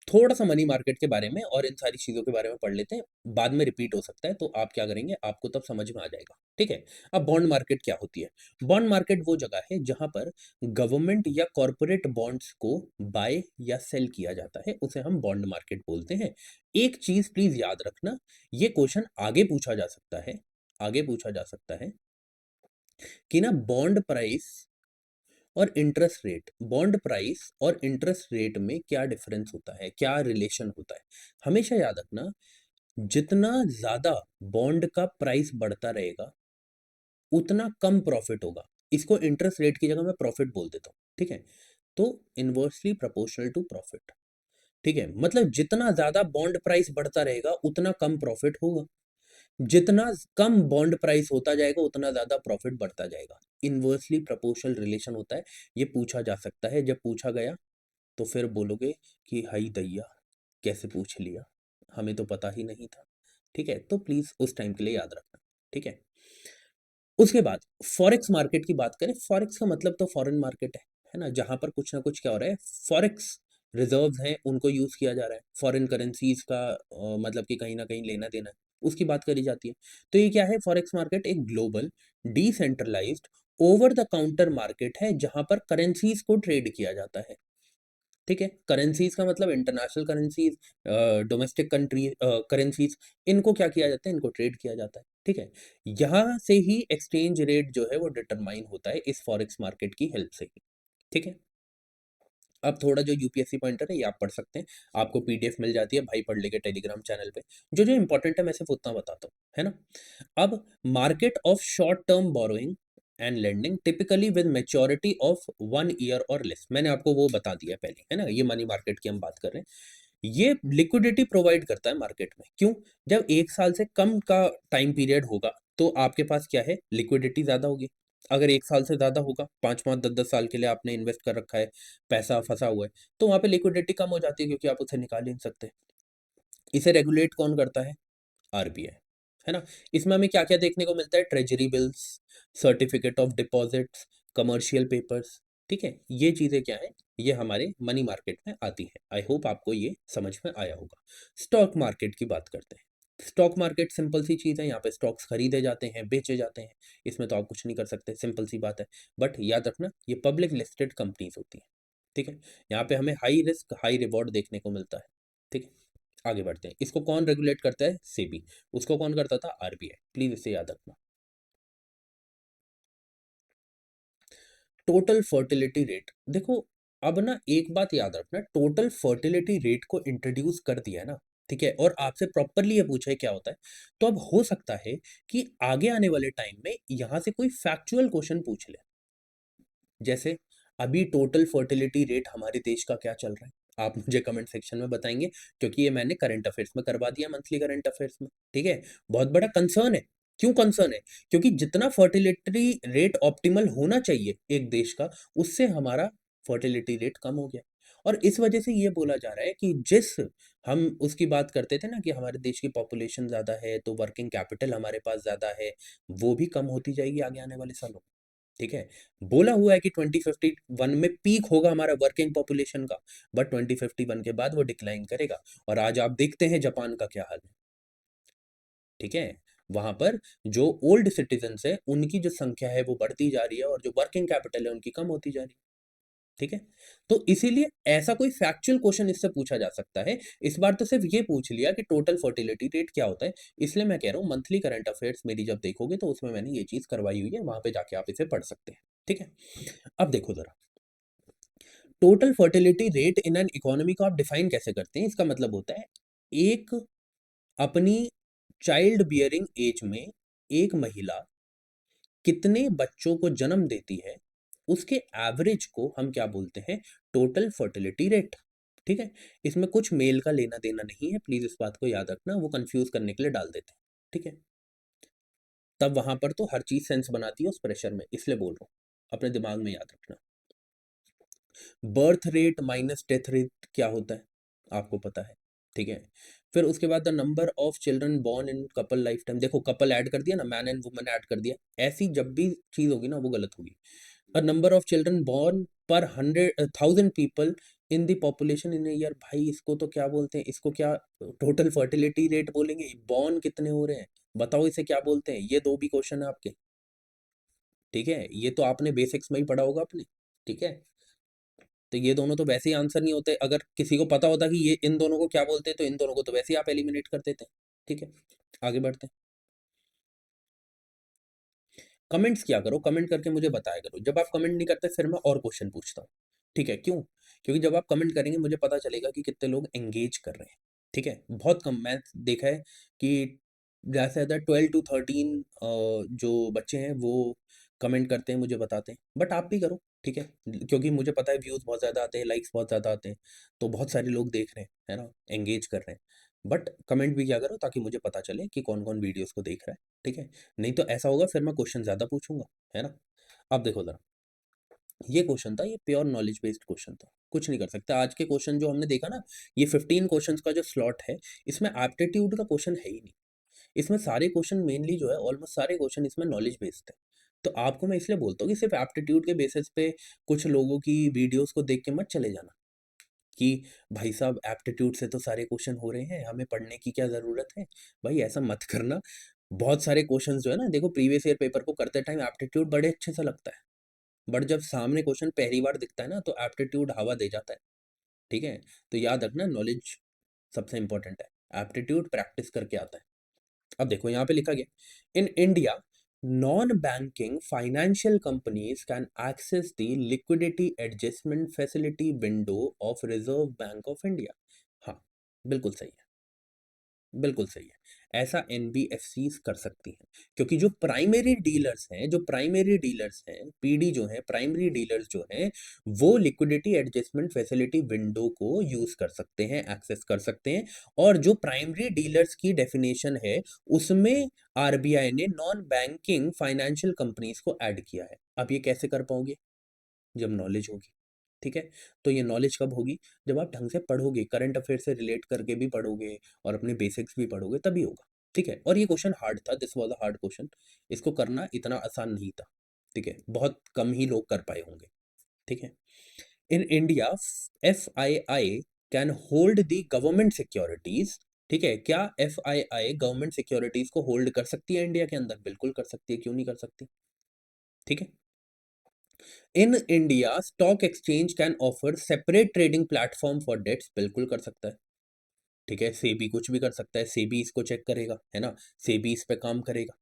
थोड़ा सा मनी मार्केट के बारे में और इन सारी चीजों के बारे में पढ़ लेते हैं, बाद में रिपीट हो सकता है तो आप क्या करेंगे आपको तब समझ में आ जाएगा, ठीक है। अब बॉन्ड मार्केट क्या होती है? बॉन्ड मार्केट वो जगह है जहां पर गवर्नमेंट या कॉरपोरेट बॉन्ड्स को बाय या सेल किया जाता है, उसे हम बॉन्ड मार्केट बोलते हैं। एक चीज प्लीज याद रखना, ये क्वेश्चन आगे पूछा जा सकता है, आगे पूछा जा सकता है कि ना बॉन्ड प्राइस और इंटरेस्ट रेट, बॉन्ड प्राइस और इंटरेस्ट रेट में क्या डिफरेंस होता है, क्या रिलेशन होता है? हमेशा याद रखना, जितना ज्यादा बॉन्ड का प्राइस बढ़ता रहेगा उतना कम प्रॉफिट होगा। इसको इंटरेस्ट रेट की जगह मैं प्रॉफिट बोल देता हूँ, ठीक है। तो इनवर्सली प्रोपोर्शनल टू प्रॉफिट, ठीक है, मतलब जितना ज्यादा बॉन्ड प्राइस बढ़ता रहेगा उतना कम प्रॉफिट होगा, जितना कम बॉन्ड प्राइस होता जाएगा उतना ज्यादा प्रॉफिट बढ़ता जाएगा। इनवर्सली प्रोपोर्शनल रिलेशन होता है। ये पूछा जा सकता है, जब पूछा गया तो फिर बोलोगे कि हाई दैया कैसे पूछ लिया, हमें तो पता ही नहीं था, ठीक है। तो प्लीज उस टाइम के लिए याद रखना, ठीक है। उसके बाद फॉरेक्स मार्केट की बात करें, फॉरेक्स का मतलब तो फॉरेन मार्केट है ना, जहां पर कुछ ना कुछ क्या हो रहा है, फॉरेक्स रिजर्व्स हैं उनको यूज किया जा रहा है, फॉरेन करेंसीज का मतलब कि कहीं ना कहीं लेना देना है, उसकी बात करी जाती है। तो ये क्या है? फॉरेक्स मार्केट एक global decentralised over the counter market है जहां पर करेंसीज को ट्रेड किया जाता है, ठीक है। करेंसीज का मतलब international currencies, domestic country currencies, इनको क्या किया जाता है? इनको ट्रेड किया जाता है, ठीक है। यहाँ से ही एक्सचेंज रेट जो है वो डिटरमाइन होता है इस फॉरेक्स मार्केट की हेल्प से ही, ठीक है। अब थोड़ा जो यूपीएससी पॉइंटर है ये आप पढ़ सकते हैं, आपको पीडीएफ मिल जाती है, भाई पढ़ लेके टेलीग्राम चैनल पे। जो जो इंपॉर्टेंट है मैं सिर्फ उतना बताता हूँ, है ना। अब market of short term borrowing and lending typically with maturity of 1 year और लेस, मैंने आपको वो बता दिया पहले, है ना। ये मनी मार्केट की हम बात कर रहे हैं, ये लिक्विडिटी प्रोवाइड करता है मार्केट में। क्यों? जब 1 साल से कम का टाइम पीरियड होगा तो आपके पास क्या है? लिक्विडिटी ज्यादा होगी। अगर 1 साल से ज्यादा होगा, 5 5 10 10 साल के लिए आपने इन्वेस्ट कर रखा है, पैसा फंसा हुआ है, तो वहां पे लिक्विडिटी कम हो जाती है क्योंकि आप उसे निकाल ही नहीं सकते। इसे रेगुलेट कौन करता है? आरबीआई, है ना। इसमें हमें क्या क्या देखने को मिलता है? Treasury bills, certificate of deposits, commercial papers, ठीक है। ये चीजें क्या है? ये हमारे मनी मार्केट में आती है। आई होप आपको ये समझ में आया होगा। स्टॉक मार्केट की बात करते हैं। स्टॉक मार्केट सिंपल सी चीज है, यहाँ पे स्टॉक्स खरीदे जाते हैं, बेचे जाते हैं, इसमें तो आप कुछ नहीं कर सकते, सिंपल सी बात है। बट याद रखना ये पब्लिक लिस्टेड कंपनीज होती हैं, ठीक है। यहाँ पे हमें हाई रिस्क हाई रिवॉर्ड देखने को मिलता है, ठीक है। आगे बढ़ते हैं, इसको कौन रेगुलेट करता है? सेबी। उसको कौन करता था? आरबीआई। प्लीज इसे याद रखना। टोटल फर्टिलिटी रेट, देखो अब ना एक बात याद रखना, टोटल फर्टिलिटी रेट को इंट्रोड्यूस कर दिया है ना, ठीक है, और आपसे प्रॉपरली ये पूछा है क्या होता है, तो अब हो सकता है कि आगे आने वाले टाइम में यहां से कोई फैक्चुअल क्वेश्चन पूछ ले। जैसे अभी टोटल फर्टिलिटी रेट हमारे देश का क्या चल रहा है, आप मुझे कमेंट सेक्शन में बताएंगे, क्योंकि ये मैंने करंट अफेयर्स में करवा दिया, मंथली करंट अफेयर्स में, ठीक है। बहुत बड़ा कंसर्न है। क्यों कंसर्न है? क्योंकि जितना फर्टिलिटी रेट ऑप्टिमल होना चाहिए एक देश का, उससे हमारा फर्टिलिटी रेट कम हो गया। और इस वजह से ये बोला जा रहा है कि जिस हम उसकी बात करते थे ना कि हमारे देश की पॉपुलेशन ज्यादा है तो वर्किंग कैपिटल हमारे पास ज्यादा है, वो भी कम होती जाएगी आगे आने वाले सालों में, ठीक है। बोला हुआ है कि 2051 में पीक होगा हमारा वर्किंग पॉपुलेशन का, बट 2051 के बाद वो डिक्लाइन करेगा। और आज आप देखते हैं जापान का क्या हाल है, ठीक है। वहां पर जो ओल्ड सिटीजन्स है उनकी जो संख्या है वो बढ़ती जा रही है और जो वर्किंग कैपिटल है उनकी कम होती जा रही है। ठीक है। तो इसीलिए ऐसा कोई फैक्चुअल क्वेश्चन इससे पूछा जा सकता है। इस बार तो सिर्फ ये पूछ लिया कि टोटल फर्टिलिटी रेट क्या होता है, इसलिए मैं कह रहा हूँ मंथली करंट अफेयर्स मेरी जब देखोगे तो उसमें मैंने ये चीज करवाई हुई है, वहां पे जाके आप इसे पढ़ सकते हैं। ठीक है। अब देखो जरा, total fertility rate in an economy को आप डिफाइन कैसे करते हैं? इसका मतलब होता है एक अपनी चाइल्ड बियरिंग एज में एक महिला कितने बच्चों को जन्म देती है, उसके एवरेज को हम क्या बोलते हैं? Total fertility rate. ठीक है। इसमें कुछ मेल का लेना देना नहीं है, प्लीज इस बात को याद रखना, वो कंफ्यूज करने के लिए डाल देते हैं। ठीक है। तब वहां पर तो हर चीज सेंस बनाती है उस प्रेशर में, इसलिए बोल रहा हूं, अपने दिमाग में याद रखना। Birth rate minus death rate क्या होता है आपको पता है? ठीक है। फिर उसके बाद the number of children born in couple life time, देखो कपल ऐड कर दिया ना, मैन एंड वुमन ऐड कर दिया, ऐसी जब भी चीज होगी ना वो गलत होगी। A number of children born पर 100,000 people in the population in year, भाई इसको तो क्या बोलते हैं? इसको क्या टोटल फर्टिलिटी रेट बोलेंगे? बॉर्न कितने हो रहे हैं बताओ, इसे क्या बोलते हैं? ये दो भी क्वेश्चन है आपके। ठीक है। ये तो आपने बेसिक्स में ही पढ़ा होगा अपने। ठीक है। तो ये दोनों तो वैसे ही आंसर नहीं होते, अगर किसी को पता होता कि ये इन दोनों को क्या बोलते हैं तो इन दोनों को तो वैसे ही आप एलिमिनेट कर देते हैं। ठीक है। आगे बढ़ते हैं। कमेंट्स क्या करो, कमेंट करके मुझे बताया करो। जब आप कमेंट नहीं करते फिर मैं और क्वेश्चन पूछता हूँ। ठीक है। क्यों? क्योंकि जब आप कमेंट करेंगे मुझे पता चलेगा कि कितने लोग एंगेज कर रहे हैं। ठीक है। बहुत कम मैं देखा है कि ज़्यादा से ज़्यादा 12 to 13 जो बच्चे हैं वो कमेंट करते हैं, मुझे बताते हैं, बट आप भी करो। ठीक है। क्योंकि मुझे पता है व्यूज़ बहुत ज़्यादा आते हैं, लाइक्स बहुत ज़्यादा आते हैं, तो बहुत सारे लोग देख रहे हैं, है ना, एंगेज कर रहे हैं। बट कमेंट भी क्या करो ताकि मुझे पता चले कि कौन कौन वीडियोज़ को देख रहा है। ठीक है। नहीं तो ऐसा होगा फिर मैं क्वेश्चन ज़्यादा पूछूंगा, है ना। अब देखो ज़रा, ये क्वेश्चन था, ये प्योर नॉलेज बेस्ड क्वेश्चन था, कुछ नहीं कर सकता। आज के क्वेश्चन जो हमने देखा ना, ये 15 क्वेश्चंस का जो स्लॉट है, इसमें एप्टीट्यूड का क्वेश्चन है ही नहीं। इसमें सारे क्वेश्चन मेनली जो है, ऑलमोस्ट सारे क्वेश्चन इसमें नॉलेज बेस्ड है। तो आपको मैं इसलिए बोलता हूँ कि सिर्फ एप्टीट्यूड के बेसिस पे कुछ लोगों की वीडियोस को देख के मत चले जाना कि भाई साहब एप्टीट्यूड से तो सारे क्वेश्चन हो रहे हैं, हमें पढ़ने की क्या ज़रूरत है। भाई ऐसा मत करना। बहुत सारे क्वेश्चंस जो है ना, देखो प्रीवियस ईयर पेपर को करते टाइम एप्टीट्यूड बड़े अच्छे से लगता है, बट जब सामने क्वेश्चन पहली बार दिखता है ना तो एप्टीट्यूड हवा दे जाता है। ठीक है। तो याद रखना, नॉलेज सबसे इंपॉर्टेंट है, एप्टीट्यूड प्रैक्टिस करके आता है। अब देखो यहाँ पे लिखा गया, in India non banking financial companies can access the liquidity adjustment facility window of Reserve Bank of India. हाँ, बिल्कुल सही है, बिल्कुल सही है। ऐसा एनबीएफसीज कर सकती हैं, क्योंकि जो प्राइमरी डीलर्स हैं, पीडी जो हैं, प्राइमरी डीलर्स जो हैं, वो लिक्विडिटी एडजस्टमेंट फैसिलिटी विंडो को यूज कर सकते हैं, एक्सेस कर सकते हैं। और जो प्राइमरी डीलर्स की डेफिनेशन है उसमें आरबीआई ने नॉन बैंकिंग फाइनेंशियल कंपनीज को ऐड किया है। अब ये कैसे कर पाओगे? जब नॉलेज होगी। ठीक है। तो ये नॉलेज कब होगी? जब आप ढंग से पढ़ोगे, करंट अफेयर से रिलेट करके भी पढ़ोगे और अपने बेसिक्स भी पढ़ोगे, तभी होगा। ठीक है। और ये क्वेश्चन हार्ड था, this was a hard question, इसको करना इतना आसान नहीं था। ठीक है। बहुत कम ही लोग कर पाए होंगे। ठीक है। In India F I I can hold the government securities. ठीक है। क्या F I I government securities को होल्ड कर सकती है इंडिया के अंदर? बिल्कुल कर सकती है, क्यों नहीं कर सकती। ठीक है। In India stock exchange can offer separate trading platform for debts, बिल्कुल कर सकता है। ठीक है। सेबी कुछ भी कर सकता है, सेबी इसको चेक करेगा, है ना, सेबी इस पे काम करेगा।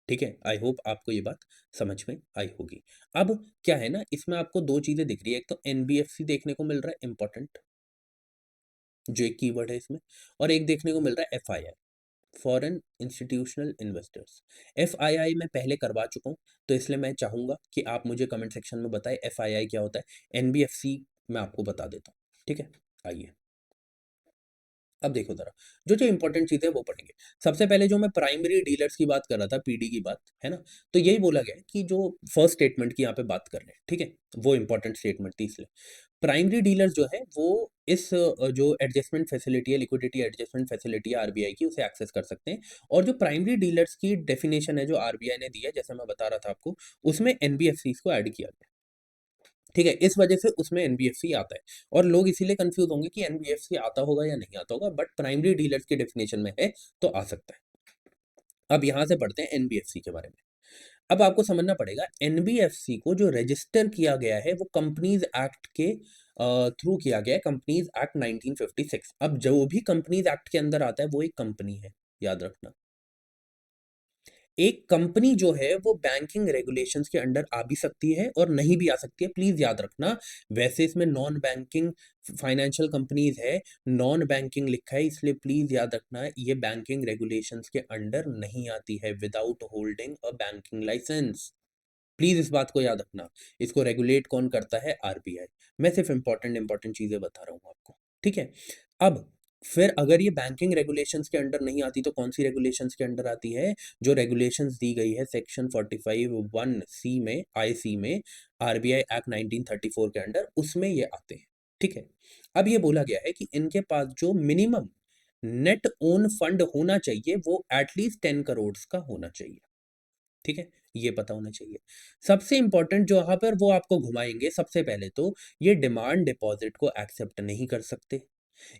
ठीक है। आई होप आपको ये बात समझ में आई होगी। अब क्या है ना, इसमें आपको दो चीजें दिख रही है, एक तो एनबीएफसी देखने को मिल रहा है इंपॉर्टेंट, जो एक कीवर्ड है इसमें, और एक देखने को मिल रहा है FII, foreign institutional investors. FII मैं पहले करवा चुका हूँ, तो इसलिए मैं चाहूंगा कि आप मुझे कमेंट सेक्शन में बताएं एफआईआई क्या होता है। एनबीएफसी मैं आपको बता देता हूँ। ठीक है। आइए, अब देखो जरा, जो जो इंपॉर्टेंट चीज़ है वो पढ़ेंगे। सबसे पहले जो मैं प्राइमरी डीलर्स की बात कर रहा था, पीडी की बात, है ना, तो यही बोला गया है कि जो फर्स्ट स्टेटमेंट की यहाँ पे बात कर रहे हैं, ठीक है, वो इंपॉर्टेंट स्टेटमेंट थी, इसलिए प्राइमरी डीलर्स जो है वो इस जो एडजस्टमेंट फैसिलिटी है, लिक्विडिटी एडजस्टमेंट फैसिलिटी है आरबीआई की, उसे एक्सेस कर सकते हैं। और जो प्राइमरी डीलर्स की डेफिनेशन है जो आरबीआई ने दी है, जैसे मैं बता रहा था आपको, उसमें एनबीएफसी को ऐड किया गया। ठीक है। इस वजह से उसमें एनबीएफसी आता है, और लोग इसीलिए कंफ्यूज होंगे कि एनबीएफसी आता होगा या नहीं आता होगा, बट प्राइमरी डीलर्स की डेफिनेशन में है तो आ सकता है। अब यहां से पढ़ते हैं एनबीएफसी के बारे में। अब आपको समझना पड़ेगा एनबीएफसी को जो रजिस्टर किया गया है वो कंपनीज एक्ट के थ्रू किया गया है, कंपनीज एक्ट 1956। अब जो भी कंपनीज एक्ट के अंदर आता है वो एक कंपनी है, याद रखना। एक कंपनी जो है वो बैंकिंग रेगुलेशंस के अंडर आ भी सकती है और नहीं भी आ सकती है, प्लीज याद रखना। वैसे इसमें नॉन बैंकिंग फाइनेंशियल कंपनीज है, नॉन बैंकिंग लिखा है, इसलिए प्लीज याद रखना ये बैंकिंग रेगुलेशंस के अंडर नहीं आती है without holding a banking licence. Please इस बात को याद रखना। इसको रेगुलेट कौन करता है? आरबीआई। मैं सिर्फ इंपॉर्टेंट इंपॉर्टेंट चीजें बता रहा हूं आपको, ठीक है। अब फिर अगर ये बैंकिंग रेगुलेशंस के अंडर नहीं आती तो कौन सी रेगुलेशंस के अंडर आती है? जो रेगुलेशंस दी गई है सेक्शन 45(1)(c) में, आईसी में, आरबीआई एक्ट 1934 के अंडर, उसमें ये आते हैं, ठीक है। अब ये बोला गया है कि इनके पास जो मिनिमम नेट ओन फंड होना चाहिए वो एटलीस्ट 10 करोड़ का होना चाहिए, ठीक है। ये पता होना चाहिए। सबसे इंपॉर्टेंट जो यहाँ पर वो आपको घुमाएंगे, सबसे पहले तो ये डिमांड डिपॉजिट को एक्सेप्ट नहीं कर सकते,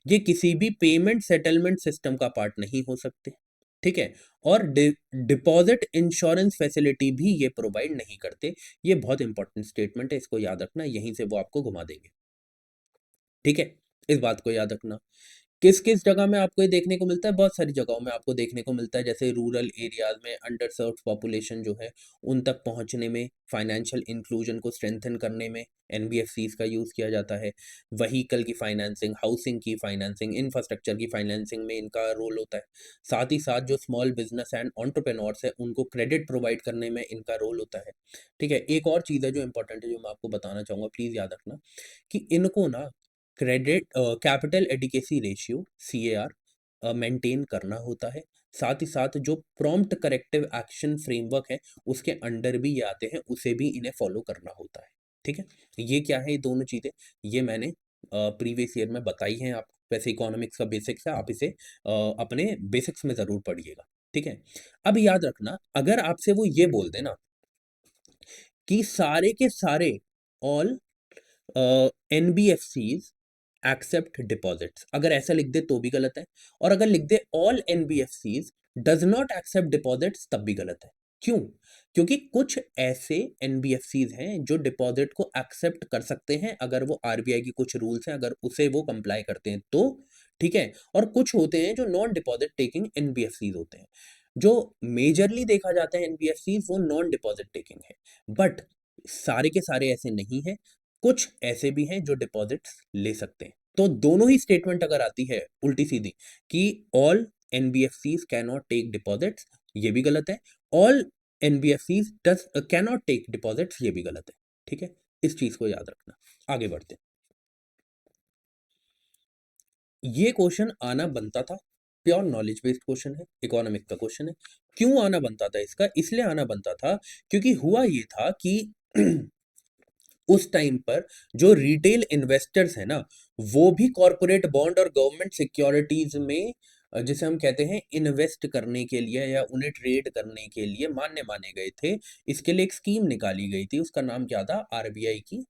ये किसी भी पेमेंट सेटलमेंट सिस्टम का पार्ट नहीं हो सकते, ठीक है। और डिपॉजिट इंश्योरेंस फैसिलिटी भी ये प्रोवाइड नहीं करते। ये बहुत इंपॉर्टेंट स्टेटमेंट है, इसको याद रखना, यहीं से वो आपको घुमा देंगे, ठीक है। इस बात को याद रखना। किस किस जगह में आपको ये देखने को मिलता है? बहुत सारी जगहों में आपको देखने को मिलता है, जैसे रूरल एरियाज में अंडर सर्व्ड पॉपुलेशन जो है उन तक पहुंचने में, फाइनेंशियल इंक्लूजन को स्ट्रेंथन करने में एनबीएफसीज का यूज किया जाता है। व्हीकल की फाइनेंसिंग, हाउसिंग की फाइनेंसिंग, इंफ्रास्ट्रक्चर की फाइनेंसिंग में इनका रोल होता है। साथ ही साथ जो स्मॉल बिजनेस एंड एंटरप्रेन्योर्स है उनको क्रेडिट प्रोवाइड करने में इनका रोल होता है, ठीक है। एक और चीज़ है जो इंपॉर्टेंट है जो मैं आपको बताना चाहूंगा, प्लीज याद रखना कि इनको ना credit capital adequacy ratio CAR maintain करना होता है। साथ ही साथ जो प्रॉम्प्ट करेक्टिव एक्शन फ्रेमवर्क है उसके अंडर भी ये आते हैं, उसे भी इन्हें फॉलो करना होता है, ठीक है। ये क्या है? ये दोनों चीजें ये मैंने प्रीवियस ईयर में बताई हैं। आप वैसे इकोनॉमिक्स का बेसिक्स है, आप इसे अपने बेसिक्स में जरूर पढ़िएगा, ठीक है। अब याद रखना, अगर आपसे वो ये बोल देना कि सारे के सारे ऑल एनबीएफसीज एक्सेप्ट डिपॉजिट्स, अगर ऐसा लिख दे तो भी गलत है, और अगर लिख दे all NBFCs does not accept deposits तब भी गलत है। क्यों? क्योंकि कुछ ऐसे एनबीएफसीज हैं जो डिपॉजिट को एक्सेप्ट कर सकते हैं अगर वो आरबीआई की कुछ रूल्स हैं अगर उसे वो कंप्लाई करते हैं तो, ठीक है। और कुछ होते हैं जो नॉन डिपॉजिट टेकिंग एनबीएफसीज होते हैं। जो मेजरली देखा जाता है एनबीएफसीज वो नॉन डिपॉजिट टेकिंग है, बट सारे के सारे ऐसे नहीं है, कुछ ऐसे भी हैं जो डिपॉजिट्स ले सकते हैं। तो दोनों ही स्टेटमेंट अगर आती है उल्टी सीधी कि all NBFCs can not take deposits, ये भी गलत है। All NBFCs does can not take deposits, ये भी गलत है, ठीक है। इस चीज को याद रखना। आगे बढ़ते हैं। ये क्वेश्चन आना बनता था, प्योर नॉलेज बेस्ड क्वेश्चन है, इकोनॉमिक का क्वेश्चन है। क्यों आना बनता था इसका? इसलिए आना बनता था क्योंकि हुआ ये था कि उस टाइम पर जो रिटेल इन्वेस्टर्स है ना वो भी कॉरपोरेट बॉन्ड और गवर्नमेंट सिक्योरिटीज में जिसे हम कहते हैं इन्वेस्ट करने के लिए या उन्हें ट्रेड करने के लिए मान्य माने गए थे। इसके लिए एक स्कीम निकाली गई थी, उसका नाम क्या था? आरबीआई की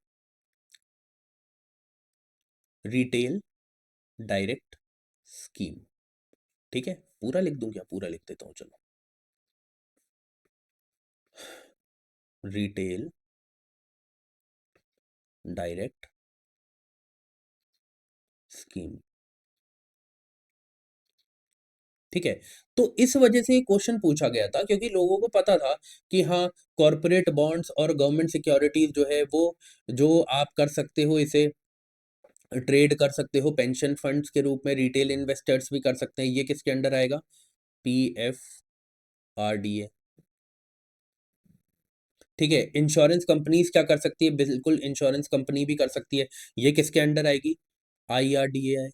रिटेल डायरेक्ट स्कीम, ठीक है। पूरा लिख दूं क्या? पूरा लिख देता हूं, चलो। रिटेल डायरेक्ट स्कीम, ठीक है। तो इस वजह से क्वेश्चन पूछा गया था क्योंकि लोगों को पता था कि हाँ, कॉरपोरेट बॉन्ड्स और गवर्नमेंट सिक्योरिटीज जो है वो जो आप कर सकते हो, इसे ट्रेड कर सकते हो पेंशन फंड्स के रूप में, रिटेल इन्वेस्टर्स भी कर सकते हैं। ये किसके अंडर आएगा? पीएफ आरडीए, ठीक है। इंश्योरेंस कंपनीज क्या कर सकती है? बिल्कुल इंश्योरेंस कंपनी भी कर सकती है। ये किसके अंडर आएगी? आईआरडीए,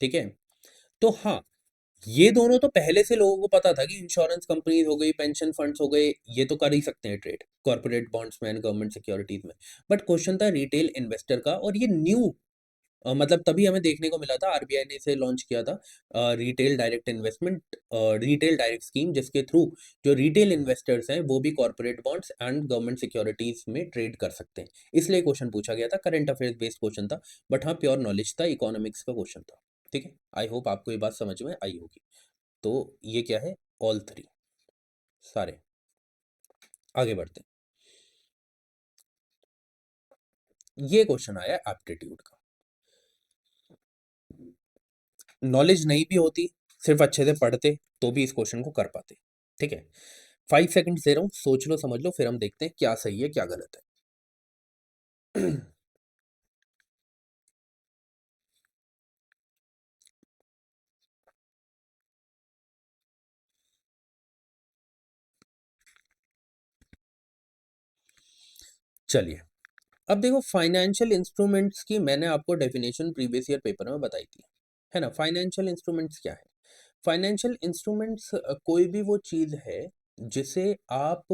ठीक है। तो हाँ, ये दोनों तो पहले से लोगों को पता था कि इंश्योरेंस कंपनीज हो गई, पेंशन फंड्स हो गए, ये तो कर ही सकते हैं ट्रेड कॉर्पोरेट बॉन्ड्स में, गवर्नमेंट सिक्योरिटीज में। बट क्वेश्चन था रिटेल इन्वेस्टर का, और ये न्यू मतलब तभी हमें देखने को मिला था, आरबीआई ने इसे लॉन्च किया था, retail direct investment, retail direct scheme, जिसके थ्रू जो रिटेल इन्वेस्टर्स हैं वो भी corporate bonds and government securities में ट्रेड कर सकते हैं। इसलिए क्वेश्चन पूछा गया था, करंट अफेयर्स बेस्ड क्वेश्चन था, बट हाँ, प्योर नॉलेज था, इकोनॉमिक्स का क्वेश्चन था। ठीक है, आई होप आपको ये बात समझ में आई होगी। तो ये क्या है, ऑल थ्री सारे। आगे बढ़ते हैं, ये क्वेश्चन आया एप्टीट्यूड का। नॉलेज नहीं भी होती, सिर्फ अच्छे से पढ़ते तो भी इस क्वेश्चन को कर पाते। ठीक है, 5 सेकंड दे रहा हूँ, सोच लो समझ लो, फिर हम देखते हैं क्या सही है क्या गलत है। चलिए, अब देखो फाइनेंशियल इंस्ट्रूमेंट्स की मैंने आपको डेफिनेशन प्रीवियस ईयर पेपर में बताई थी, है ना। फाइनेंशियल इंस्ट्रूमेंट्स क्या है? फाइनेंशियल इंस्ट्रूमेंट्स कोई भी वो चीज है जिसे आप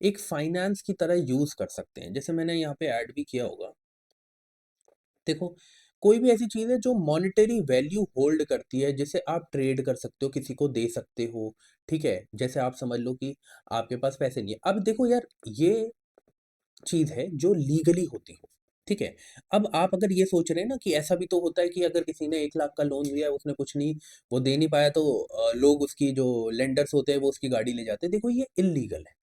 एक फाइनेंस की तरह यूज कर सकते हैं। जैसे मैंने यहाँ पे ऐड भी किया होगा, देखो, कोई भी ऐसी चीज है जो मॉनेटरी वैल्यू होल्ड करती है, जिसे आप ट्रेड कर सकते हो, किसी को दे सकते हो। ठीक है, जैसे आप समझ लो कि आपके पास पैसे नहीं है। अब देखो यार, ये चीज है जो लीगली होती हो। ठीक है, अब आप अगर ये सोच रहे हैं ना कि ऐसा भी तो होता है कि अगर किसी ने 1 लाख का लोन लिया है, उसने कुछ नहीं, वो दे नहीं पाया, तो लोग उसकी जो लेंडर्स होते हैं वो उसकी गाड़ी ले जाते हैं। देखो ये इलीगल है,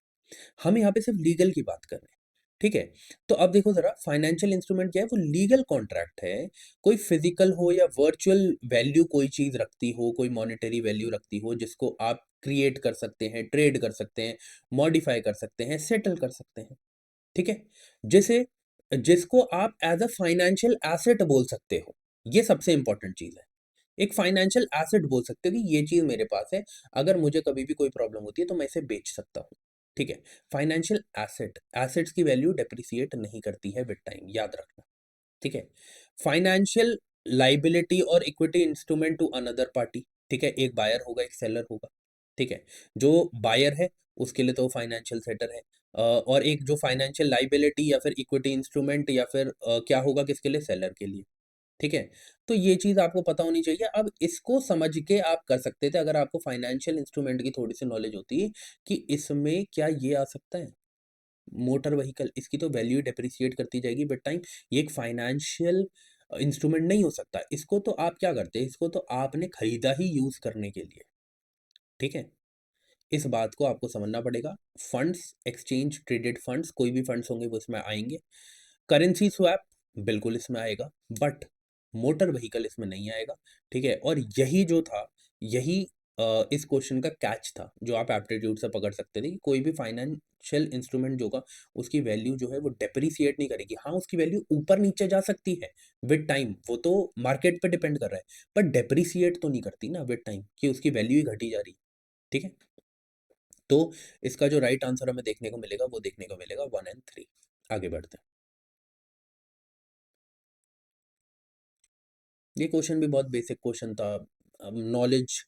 हम यहाँ पे सिर्फ लीगल की बात कर रहे हैं। ठीक है, तो अब देखो जरा, फाइनेंशियल इंस्ट्रूमेंट क्या है, वो लीगल कॉन्ट्रैक्ट है। कोई फिजिकल हो या वर्चुअल वैल्यू कोई चीज रखती हो, कोई मॉनेटरी वैल्यू रखती हो, जिसको आप क्रिएट कर सकते हैं, ट्रेड कर सकते हैं, मॉडिफाई कर सकते हैं, सेटल कर सकते हैं। ठीक है, जैसे जिसको आप एज अ फाइनेंशियल एसेट बोल सकते हो, ये सबसे इंपॉर्टेंट चीज है। एक फाइनेंशियल एसेट बोल सकते हो कि ये चीज मेरे पास है, अगर मुझे कभी भी कोई प्रॉब्लम होती है तो मैं इसे बेच सकता हूँ। ठीक है, फाइनेंशियल एसेट, एसेट्स की वैल्यू डेप्रिसिएट नहीं करती है विद टाइम, याद रखना। ठीक है, फाइनेंशियल लाइबिलिटी और equity instrument to another party. ठीक है, एक बायर होगा एक सेलर होगा। ठीक है, जो बायर है उसके लिए तो फाइनेंशियल सेटर है, और एक जो फाइनेंशियल लाइबिलिटी या फिर इक्विटी इंस्ट्रूमेंट या फिर क्या होगा किसके लिए, सेलर के लिए। ठीक है, तो ये चीज आपको पता होनी चाहिए। अब इसको समझ के आप कर सकते थे अगर आपको फाइनेंशियल इंस्ट्रूमेंट की थोड़ी सी नॉलेज होती कि इसमें क्या ये आ सकता है, मोटर व्हीकल, इसकी तो वैल्यू डेप्रिसिएट करती जाएगी विद टाइम। ये एक फाइनेंशियल इंस्ट्रूमेंट नहीं हो सकता। इसको तो आप क्या करते हैं, इसको तो आपने खरीदा ही यूज करने के लिए। ठीक है, इस बात को आपको समझना पड़ेगा। फंड्स, एक्सचेंज ट्रेडेड फंड्स, कोई भी फंड्स होंगे वो इसमें आएंगे। करेंसी स्वैप बिल्कुल इसमें आएगा, बट मोटर व्हीकल इसमें नहीं आएगा। ठीक है, और यही जो था, यही इस क्वेश्चन का कैच था जो आप एप्टीट्यूड से पकड़ सकते थे कि कोई भी फाइनेंशियल इंस्ट्रूमेंट जो होगा उसकी वैल्यू जो है वो डेप्रिसिएट नहीं करेगी। हाँ, उसकी वैल्यू ऊपर नीचे जा सकती है विद टाइम, वो तो मार्केट पे डिपेंड कर रहा है, पर डेप्रिसिएट तो नहीं करती ना विद टाइम, कि उसकी वैल्यू ही घटी जा रही। ठीक है, तो इसका जो राइट आंसर हमें देखने को मिलेगा वो देखने को मिलेगा 1 और 3। आगे बढ़ते हैं, ये क्वेश्चन भी बहुत बेसिक क्वेश्चन था, नॉलेज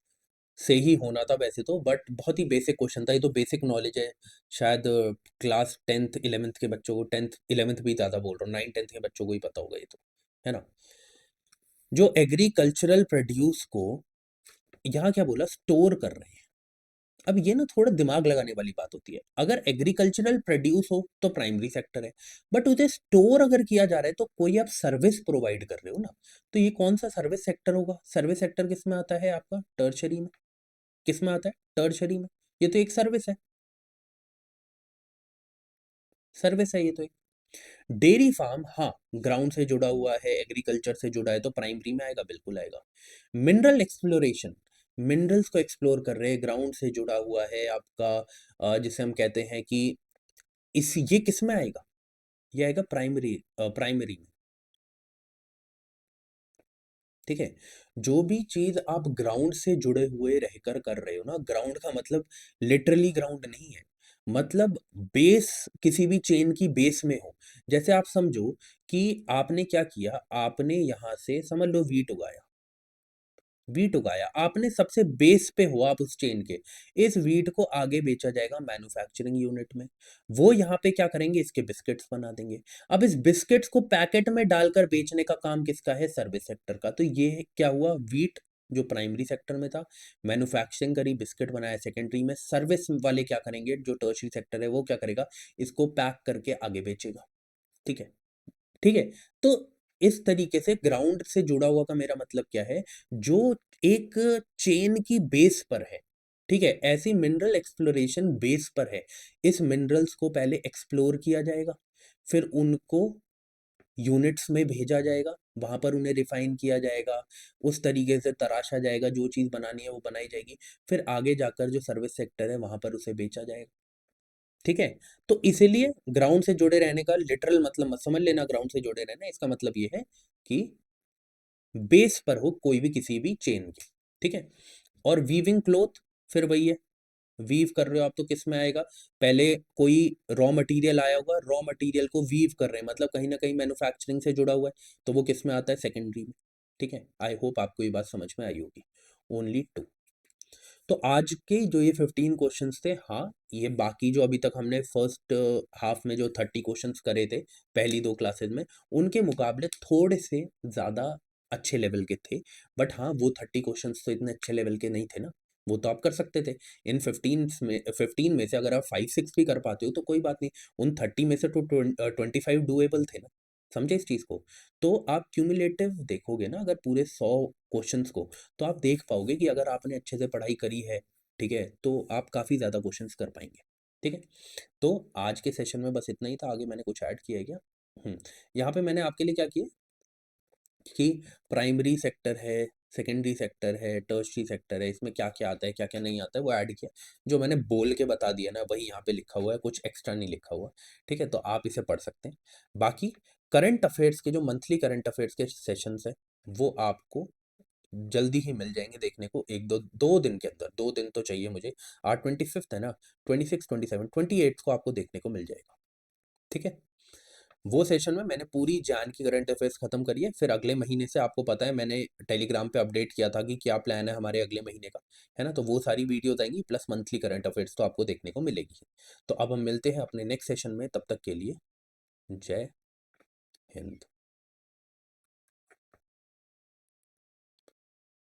से ही होना था वैसे तो, बट बहुत ही बेसिक क्वेश्चन था। ये तो बेसिक नॉलेज है, शायद क्लास 10th 11th के बच्चों को, 10th 11th भी ज़्यादा बोल रहा हूँ, 9th 10th के बच्चों को ही पता होगा ये तो, है ना। जो एग्रीकल्चरल प्रोड्यूस को यहाँ क्या बोला, स्टोर कर रहे हैं। अब ये ना थोड़ा दिमाग लगाने वाली बात होती है। अगर एग्रीकल्चरल प्रोड्यूस हो तो प्राइमरी सेक्टर है, बट उसे स्टोर अगर किया जा रहा है तो कोई आप सर्विस प्रोवाइड कर रहे हो ना, तो ये कौन सा सर्विस सेक्टर होगा? सर्विस सेक्टर किस में आता है आपका, टर्शरी में। किस में आता है, टर्शरी में। ये तो एक सर्विस है, सर्विस है ये तो एक। डेयरी फार्म, हाँ, ग्राउंड से जुड़ा हुआ है, एग्रीकल्चर से जुड़ा है, तो प्राइमरी में आएगा, बिल्कुल आएगा। मिनरल एक्सप्लोरेशन, मिनरल्स को एक्सप्लोर कर रहे हैं, ग्राउंड से जुड़ा हुआ है आपका, जिसे हम कहते हैं कि इस ये किस में आएगा, ये आएगा प्राइमरी, प्राइमरी में। ठीक है, जो भी चीज आप ग्राउंड से जुड़े हुए रहकर कर रहे हो ना, ग्राउंड का मतलब लिटरली ग्राउंड नहीं है, मतलब बेस, किसी भी चेन की बेस में हो। जैसे आप समझो कि आपने क्या किया, आपने यहाँ से समझ लो वीट उगाया, वीट उगाया आपने, सबसे बेस पे हो आप उस चेन के। इस वीट को आगे बेचा जाएगा मैन्युफैक्चरिंग यूनिट में, वो यहाँ पे क्या करेंगे, इसके बिस्किट्स बना देंगे। अब इस बिस्किट्स को पैकेट में डालकर बेचने का काम किसका है, सर्विस सेक्टर का। तो ये क्या हुआ, वीट जो प्राइमरी सेक्टर में था, मैन्युफैक्चरिंग करी, बिस्किट बनाया सेकेंडरी में, सर्विस वाले क्या करेंगे, जो टर्शरी सेक्टर है वो क्या करेगा, इसको पैक करके आगे बेचेगा। ठीक है, ठीक है, तो इस तरीके से ग्राउंड से जुड़ा हुआ का मेरा मतलब क्या है, जो एक चेन की बेस पर है, ठीक है? ऐसी मिनरल एक्सप्लोरेशन बेस पर है। इस मिनरल्स को पहले एक्सप्लोर किया जाएगा, फिर उनको यूनिट्स में भेजा जाएगा, वहाँ पर उन्हें रिफाइन किया जाएगा, उस तरीके से तराशा जाएगा, जो चीज़ बनानी है वो बनाई जाएगी, फिर आगे जाकर जो सर्विस सेक्टर है वहाँ पर उसे बेचा जाएगा, ठीक है? तो इसीलिए ग्राउंड से जुड़े रहने का लिटरल मतलब मत समझ लेना, ग्राउंड से जुड़े रहना इसका मतलब ये है कि बेस पर हो कोई भी किसी भी चेन के, ठीक है? और वीविंग क्लॉथ फिर वही है, वीव कर रहे हो आप तो किस में आएगा, पहले कोई रॉ मटेरियल आया होगा, रॉ मटेरियल को वीव कर रहे हैं मतलब कहीं ना कहीं मैन्युफैक्चरिंग से जुड़ा हुआ है, तो वो किस में आता है, सेकेंडरी में, ठीक है? आई होप आपको ये बात समझ में आई होगी। Only two. तो आज के जो ये 15 क्वेश्चंस थे, हाँ, ये बाकी जो अभी तक हमने फर्स्ट हाफ में जो 30 क्वेश्चंस करे थे पहली 2 क्लासेस में, उनके मुकाबले थोड़े से ज़्यादा अच्छे लेवल के थे। बट हाँ, वो 30 क्वेश्चंस तो इतने अच्छे लेवल के नहीं थे ना, वो तो आप कर सकते थे। इन 15 में से अगर आप 5-6 भी कर पाते हो तो कोई बात नहीं, उन 30 में से तो 25 डूएबल थे ना, समझे इस चीज़ को? तो आप क्यूमुलेटिव देखोगे ना अगर पूरे 100 क्वेश्चंस को, तो आप देख पाओगे कि अगर आपने अच्छे से पढ़ाई करी है, ठीक है, तो आप काफ़ी ज़्यादा क्वेश्चंस कर पाएँगे, ठीक है? तो आज के सेशन में बस इतना ही था, आगे मैंने कुछ ऐड किया है क्या? यहाँ पे मैंने आपके लिए क्या किया कि प्राइमरी सेक्टर है, सेकेंडरी सेक्टर है, टर्शियरी सेक्टर है, इसमें क्या-क्या आता है, क्या-क्या नहीं आता है, वो ऐड किया। जो मैंने बोल के बता दिया ना, वही यहाँ पे लिखा हुआ है, कुछ एक्स्ट्रा नहीं लिखा हुआ, ठीक है? तो आप इसे पढ़ सकते हैं। बाकी करंट अफ़ेयर्स के जो मंथली करंट अफ़ेयर्स के सेशंस हैं, वो आपको जल्दी ही मिल जाएँगे देखने को 1-2 2 दिन के अंदर, 2 दिन तो चाहिए मुझे। आज 25th है ना, 26, 27, 28th को आपको देखने को मिल जाएगा, ठीक है? वो सेशन में मैंने पूरी जान की करंट अफ़ेयर्स खत्म करी है, फिर अगले महीने से आपको पता है मैंने टेलीग्राम पे अपडेट किया था कि क्या प्लान है हमारे अगले महीने का, है ना? तो वो सारी वीडियोज़ आएँगी प्लस मंथली करंट अफ़ेयर्स तो आपको देखने को मिलेगी। तो अब हम मिलते हैं अपने नेक्स्ट सेशन में, तब तक के लिए जय हिंद।